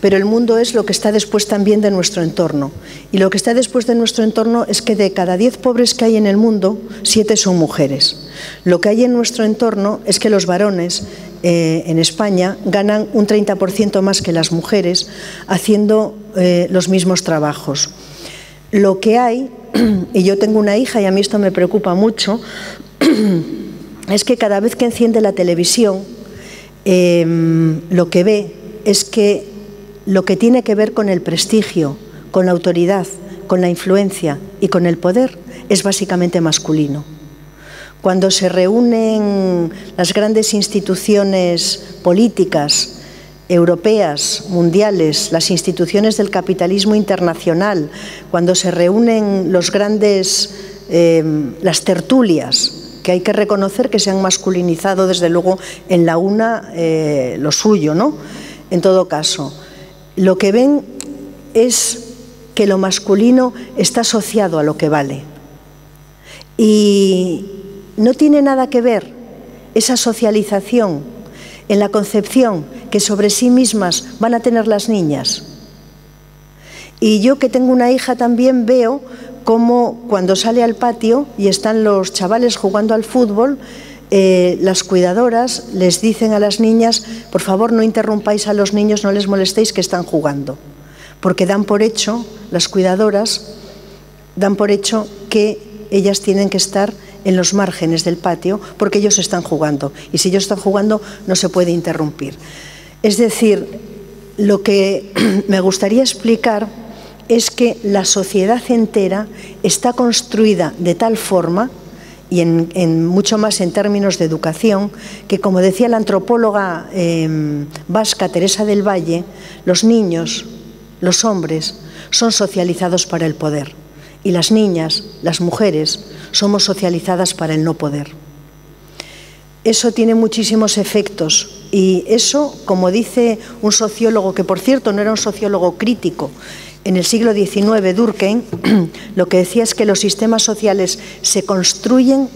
Pero el mundo es lo que está después también de nuestro entorno. Y lo que está después de nuestro entorno es que de cada 10 pobres que hay en el mundo, 7 son mujeres. Lo que hay en nuestro entorno es que los varones en España ganan un 30% más que las mujeres haciendo los mismos trabajos. Lo que hay, y yo tengo una hija y a mí esto me preocupa mucho, es que cada vez que enciende la televisión, lo que ve es que lo que tiene que ver con el prestigio, con la autoridad, con la influencia y con el poder es básicamente masculino. Cuando se reúnen las grandes instituciones políticas, europeas, mundiales, las instituciones del capitalismo internacional, cuando se reúnen las tertulias, que hay que reconocer que se han masculinizado desde luego en la una lo suyo, ¿no? En todo caso, lo que ven es que lo masculino está asociado a lo que vale. Y no tiene nada que ver esa socialización en la concepción que sobre sí mismas van a tener las niñas. Y yo, que tengo una hija, también veo cómo cuando sale al patio y están los chavales jugando al fútbol, las cuidadoras les dicen a las niñas: por favor, no interrumpáis a los niños, no les molestéis, que están jugando. Porque dan por hecho, las cuidadoras dan por hecho que ellas tienen que estar en los márgenes del patio porque ellos están jugando. Y si ellos están jugando, no se puede interrumpir. Es decir, lo que me gustaría explicar es que la sociedad entera está construida de tal forma, y mucho más en términos de educación, que, como decía la antropóloga vasca Teresa del Valle, los niños, los hombres, son socializados para el poder, y las niñas, las mujeres, somos socializadas para el no poder. Eso tiene muchísimos efectos, y eso, como dice un sociólogo, que por cierto no era un sociólogo crítico, en el siglo XIX, Durkheim, lo que decía es que los sistemas sociales se construyen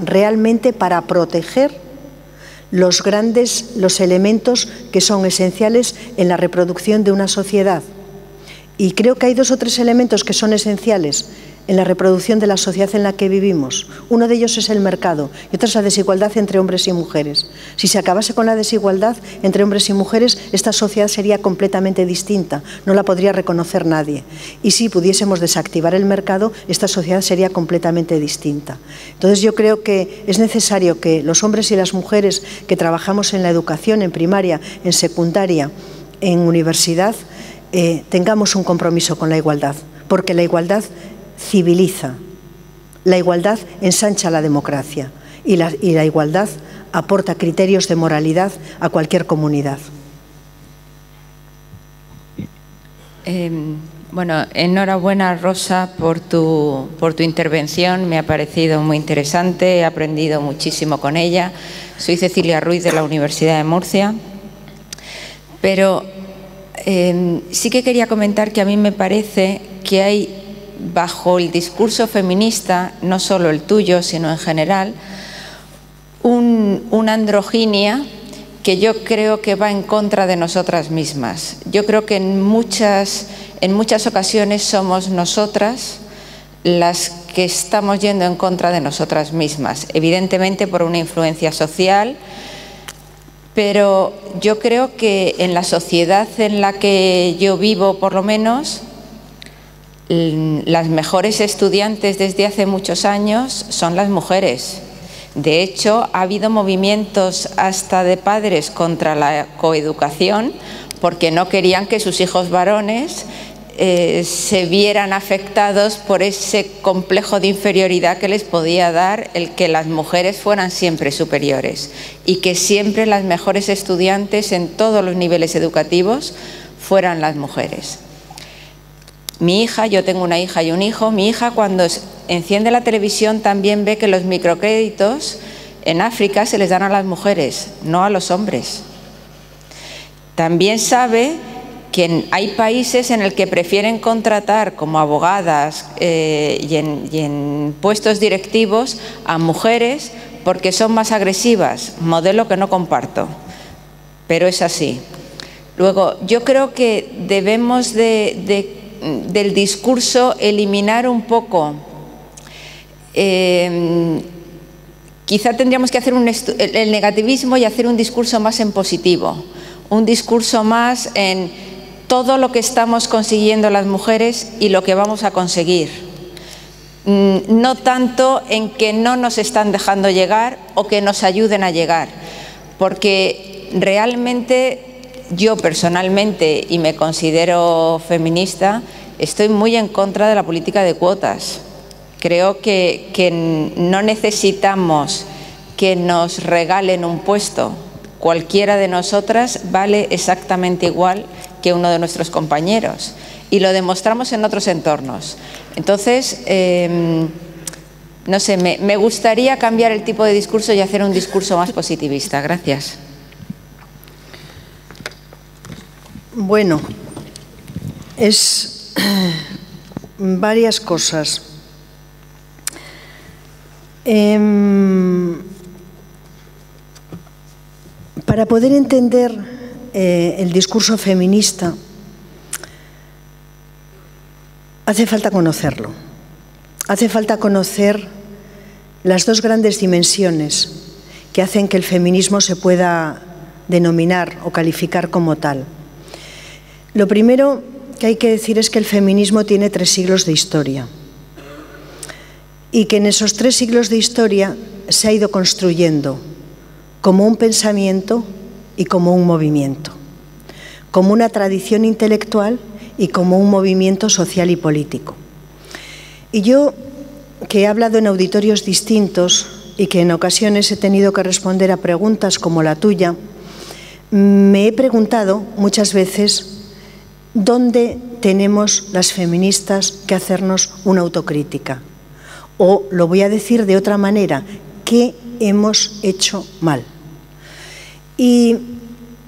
realmente para proteger los elementos que son esenciales en la reproducción de una sociedad. Y creo que hay 2 o 3 elementos que son esenciales en la reproducción de la sociedad en la que vivimos. Uno de ellos es el mercado y otro es la desigualdad entre hombres y mujeres. Si se acabase con la desigualdad entre hombres y mujeres, esta sociedad sería completamente distinta, no la podría reconocer nadie. Y si pudiésemos desactivar el mercado, esta sociedad sería completamente distinta. Entonces yo creo que es necesario que los hombres y las mujeres que trabajamos en la educación, en primaria, en secundaria, en universidad, tengamos un compromiso con la igualdad, porque la igualdad civiliza, la igualdad ensancha la democracia y la igualdad aporta criterios de moralidad a cualquier comunidad. Bueno, enhorabuena, Rosa, por tu intervención. Me ha parecido muy interesante, he aprendido muchísimo con ella. Soy Cecilia Ruiz, de la Universidad de Murcia. Pero sí que quería comentar que a mí me parece que hay, bajo el discurso feminista, no solo el tuyo, sino en general, una androginia que yo creo que va en contra de nosotras mismas. Yo creo que en muchas ocasiones somos nosotras las que estamos yendo en contra de nosotras mismas, evidentemente por una influencia social, pero yo creo que en la sociedad en la que yo vivo, por lo menos, las mejores estudiantes desde hace muchos años son las mujeres. De hecho, ha habido movimientos hasta de padres contra la coeducación porque no querían que sus hijos varones se vieran afectados por ese complejo de inferioridad que les podía dar el que las mujeres fueran siempre superiores y que siempre las mejores estudiantes en todos los niveles educativos fueran las mujeres. Mi hija, yo tengo una hija y un hijo, mi hija cuando enciende la televisión también ve que los microcréditos en África se les dan a las mujeres, no a los hombres. También sabe que hay países en el que prefieren contratar como abogadas y en puestos directivos a mujeres porque son más agresivas, modelo que no comparto, pero es así. Luego, yo creo que debemos del discurso eliminar un poco, quizá tendríamos que hacer el negativismo y hacer un discurso más en positivo, un discurso más en todo lo que estamos consiguiendo las mujeres y lo que vamos a conseguir, no tanto en que no nos están dejando llegar o que nos ayuden a llegar, porque realmente yo personalmente, y me considero feminista, estoy muy en contra de la política de cuotas. Creo que no necesitamos que nos regalen un puesto. Cualquiera de nosotras vale exactamente igual que uno de nuestros compañeros. Y lo demostramos en otros entornos. Entonces, no sé, me gustaría cambiar el tipo de discurso y hacer un discurso más positivista. Gracias. Bueno, es varias cosas. Para poder entender el discurso feminista hace falta conocerlo. Hace falta conocer las 2 grandes dimensiones que hacen que el feminismo se pueda denominar o calificar como tal. Lo primero que hay que decir es que el feminismo tiene 3 siglos de historia y que en esos 3 siglos de historia se ha ido construyendo como un pensamiento y como un movimiento, como una tradición intelectual y como un movimiento social y político. Y yo, que he hablado en auditorios distintos y que en ocasiones he tenido que responder a preguntas como la tuya, me he preguntado muchas veces ¿dónde tenemos las feministas que hacernos una autocrítica? O lo voy a decir de otra manera, ¿qué hemos hecho mal? Y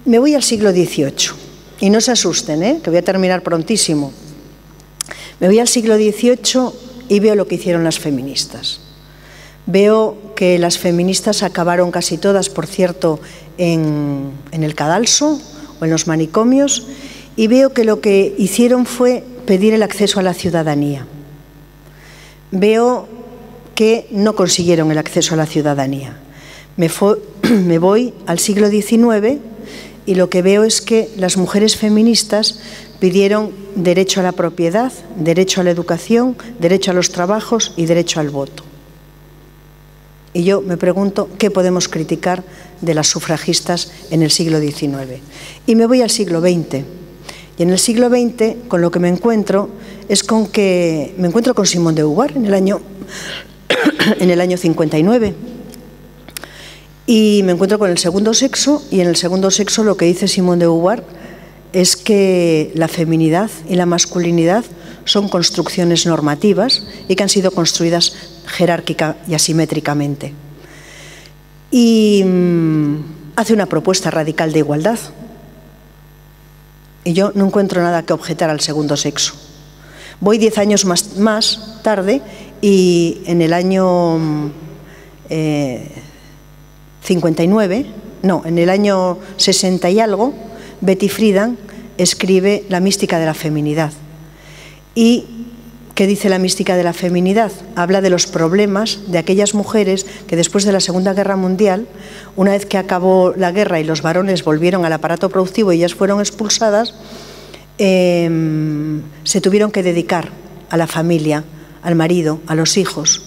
me voy al siglo XVIII, y no se asusten, que voy a terminar prontísimo. Me voy al siglo XVIII y veo lo que hicieron las feministas. Veo que las feministas acabaron casi todas, por cierto, en el cadalso o en los manicomios, y veo que lo que hicieron fue pedir el acceso a la ciudadanía. Veo que no consiguieron el acceso a la ciudadanía. Me voy al siglo XIX y lo que veo es que las mujeres feministas pidieron derecho a la propiedad, derecho a la educación, derecho a los trabajos y derecho al voto. Y yo me pregunto qué podemos criticar de las sufragistas en el siglo XIX. Y me voy al siglo XX. Y en el siglo XX, con lo que me encuentro, es con que me encuentro con Simone de Beauvoir en el año 59. Y me encuentro con el segundo sexo, y en el segundo sexo lo que dice Simone de Beauvoir es que la feminidad y la masculinidad son construcciones normativas y que han sido construidas jerárquica y asimétricamente. Y hace una propuesta radical de igualdad. Y yo no encuentro nada que objetar al segundo sexo. Voy 10 años más tarde y en el año 59, no, en el año 60 y algo, Betty Friedan escribe La mística de la feminidad. ¿Y qué dice la mística de la feminidad? Habla de los problemas de aquellas mujeres que después de la Segunda Guerra Mundial, una vez que acabó la guerra y los varones volvieron al aparato productivo y ellas fueron expulsadas, se tuvieron que dedicar a la familia, al marido, a los hijos.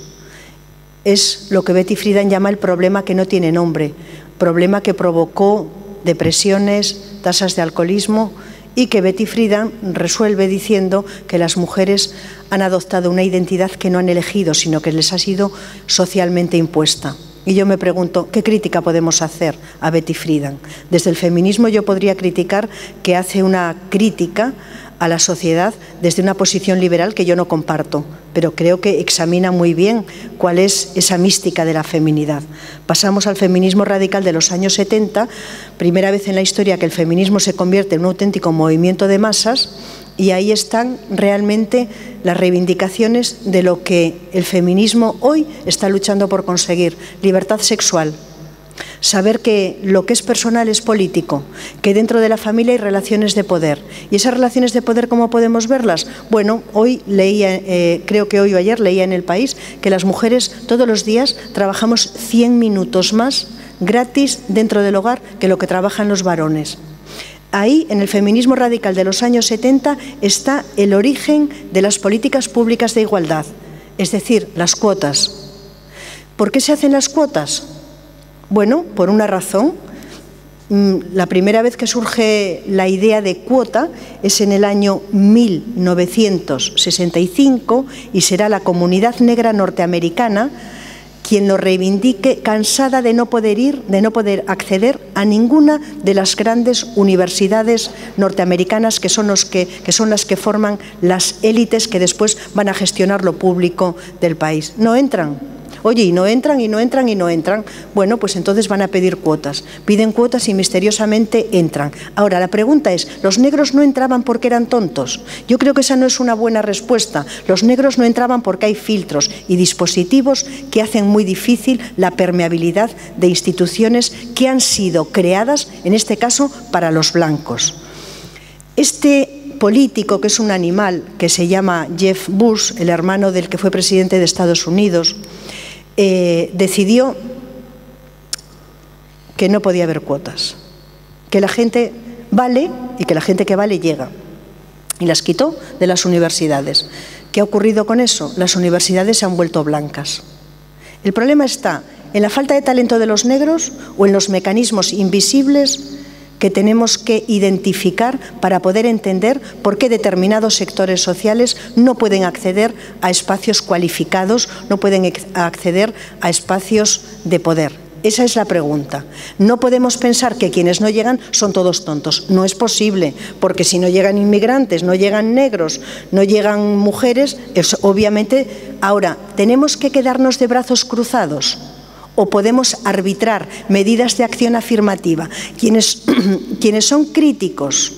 Es lo que Betty Friedan llama el problema que no tiene nombre, problema que provocó depresiones, tasas de alcoholismo, y que Betty Friedan resuelve diciendo que las mujeres han adoptado una identidad que no han elegido, sino que les ha sido socialmente impuesta. Y yo me pregunto, ¿qué crítica podemos hacer a Betty Friedan? Desde el feminismo yo podría criticar que hace una crítica a la sociedad desde una posición liberal que yo no comparto, pero creo que examina muy bien cuál es esa mística de la feminidad. Pasamos al feminismo radical de los años 70, primera vez en la historia que el feminismo se convierte en un auténtico movimiento de masas, y ahí están realmente las reivindicaciones de lo que el feminismo hoy está luchando por conseguir: libertad sexual, saber que lo que es personal es político, que dentro de la familia hay relaciones de poder. ¿Y esas relaciones de poder cómo podemos verlas? Bueno, hoy leía, creo que hoy o ayer leía en El País, que las mujeres todos los días trabajamos 100 minutos más gratis dentro del hogar que lo que trabajan los varones. Ahí, en el feminismo radical de los años 70, está el origen de las políticas públicas de igualdad, es decir, las cuotas. ¿Por qué se hacen las cuotas? Bueno, por una razón. La primera vez que surge la idea de cuota es en el año 1965 y será la comunidad negra norteamericana quien lo reivindique, cansada de no poder acceder a ninguna de las grandes universidades norteamericanas que son las que forman las élites que después van a gestionar lo público del país. No entran. Oye, y no entran, y no entran, y no entran. Bueno, pues entonces van a pedir cuotas. Piden cuotas y misteriosamente entran. Ahora, la pregunta es, ¿los negros no entraban porque eran tontos? Yo creo que esa no es una buena respuesta. Los negros no entraban porque hay filtros y dispositivos que hacen muy difícil la permeabilidad de instituciones que han sido creadas, en este caso, para los blancos. Este político, que es un animal, que se llama Jeff Bush, el hermano del que fue presidente de Estados Unidos, decidió que no podía haber cuotas, que la gente vale y que la gente que vale llega. Y las quitó de las universidades. ¿Qué ha ocurrido con eso? Las universidades se han vuelto blancas. El problema está en la falta de talento de los negros o en los mecanismos invisibles que tenemos que identificar para poder entender por qué determinados sectores sociales no pueden acceder a espacios cualificados, no pueden acceder a espacios de poder. Esa es la pregunta. No podemos pensar que quienes no llegan son todos tontos. No es posible, porque si no llegan inmigrantes, no llegan negros, no llegan mujeres, obviamente. Ahora, ¿tenemos que quedarnos de brazos cruzados? ¿O podemos arbitrar medidas de acción afirmativa? Quienes son críticos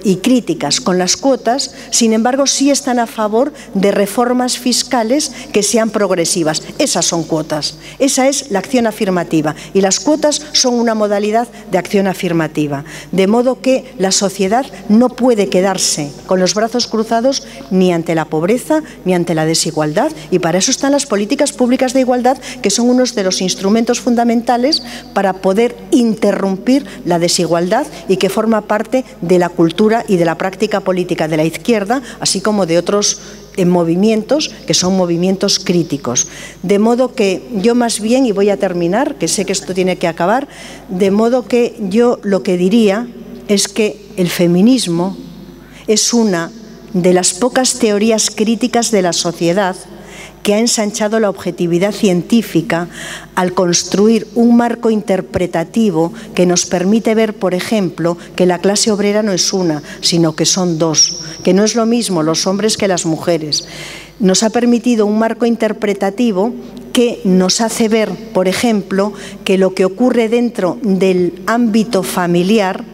y críticas con las cuotas, sin embargo sí están a favor de reformas fiscales que sean progresivas. Esas son cuotas, esa es la acción afirmativa y las cuotas son una modalidad de acción afirmativa. De modo que la sociedad no puede quedarse con los brazos cruzados ni ante la pobreza ni ante la desigualdad, y para eso están las políticas públicas de igualdad, que son unos de los instrumentos fundamentales para poder interrumpir la desigualdad y que forma parte de la cultura y de la práctica política de la izquierda, así como de otros movimientos que son movimientos críticos. De modo que yo más bien, y voy a terminar, que sé que esto tiene que acabar, de modo que yo lo que diría es que el feminismo es una de las pocas teorías críticas de la sociedad que ha ensanchado la objetividad científica al construir un marco interpretativo que nos permite ver, por ejemplo, que la clase obrera no es una, sino que son dos, que no es lo mismo los hombres que las mujeres. Nos ha permitido un marco interpretativo que nos hace ver, por ejemplo, que lo que ocurre dentro del ámbito familiar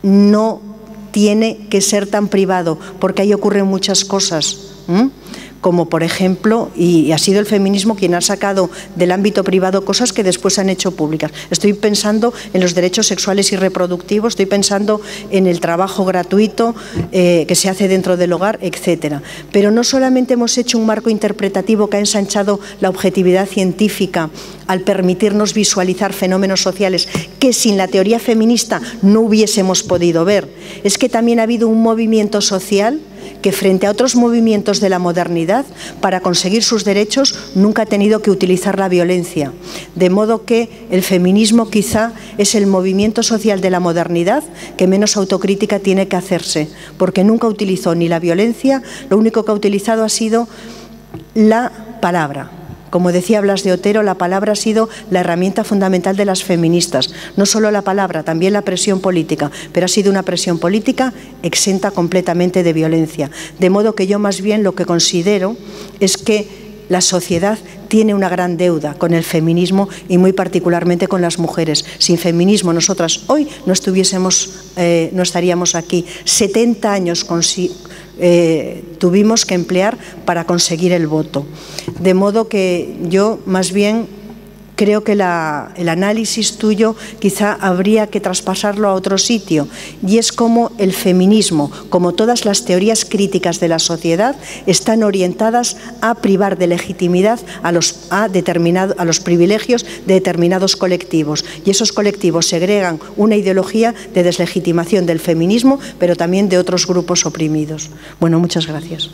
no tiene que ser tan privado, porque ahí ocurren muchas cosas, como por ejemplo, y ha sido el feminismo quien ha sacado del ámbito privado cosas que después se han hecho públicas. Estoy pensando en los derechos sexuales y reproductivos, estoy pensando en el trabajo gratuito que se hace dentro del hogar, etcétera. Pero no solamente hemos hecho un marco interpretativo que ha ensanchado la objetividad científica al permitirnos visualizar fenómenos sociales que sin la teoría feminista no hubiésemos podido ver, es que también ha habido un movimiento social que frente a otros movimientos de la modernidad, para conseguir sus derechos, nunca ha tenido que utilizar la violencia. De modo que el feminismo quizá es el movimiento social de la modernidad que menos autocrítica tiene que hacerse, porque nunca utilizó ni la violencia, lo único que ha utilizado ha sido la palabra. Como decía Blas de Otero, la palabra ha sido la herramienta fundamental de las feministas. No solo la palabra, también la presión política, pero ha sido una presión política exenta completamente de violencia. De modo que yo más bien lo que considero es que la sociedad tiene una gran deuda con el feminismo y muy particularmente con las mujeres. Sin feminismo nosotras hoy no estaríamos aquí. 70 años tuvimos que emplear para conseguir el voto. De modo que yo más bien creo que el análisis tuyo quizá habría que traspasarlo a otro sitio, y es como el feminismo, como todas las teorías críticas de la sociedad, están orientadas a privar de legitimidad a los privilegios de determinados colectivos, y esos colectivos segregan una ideología de deslegitimación del feminismo, pero también de otros grupos oprimidos. Bueno, muchas gracias.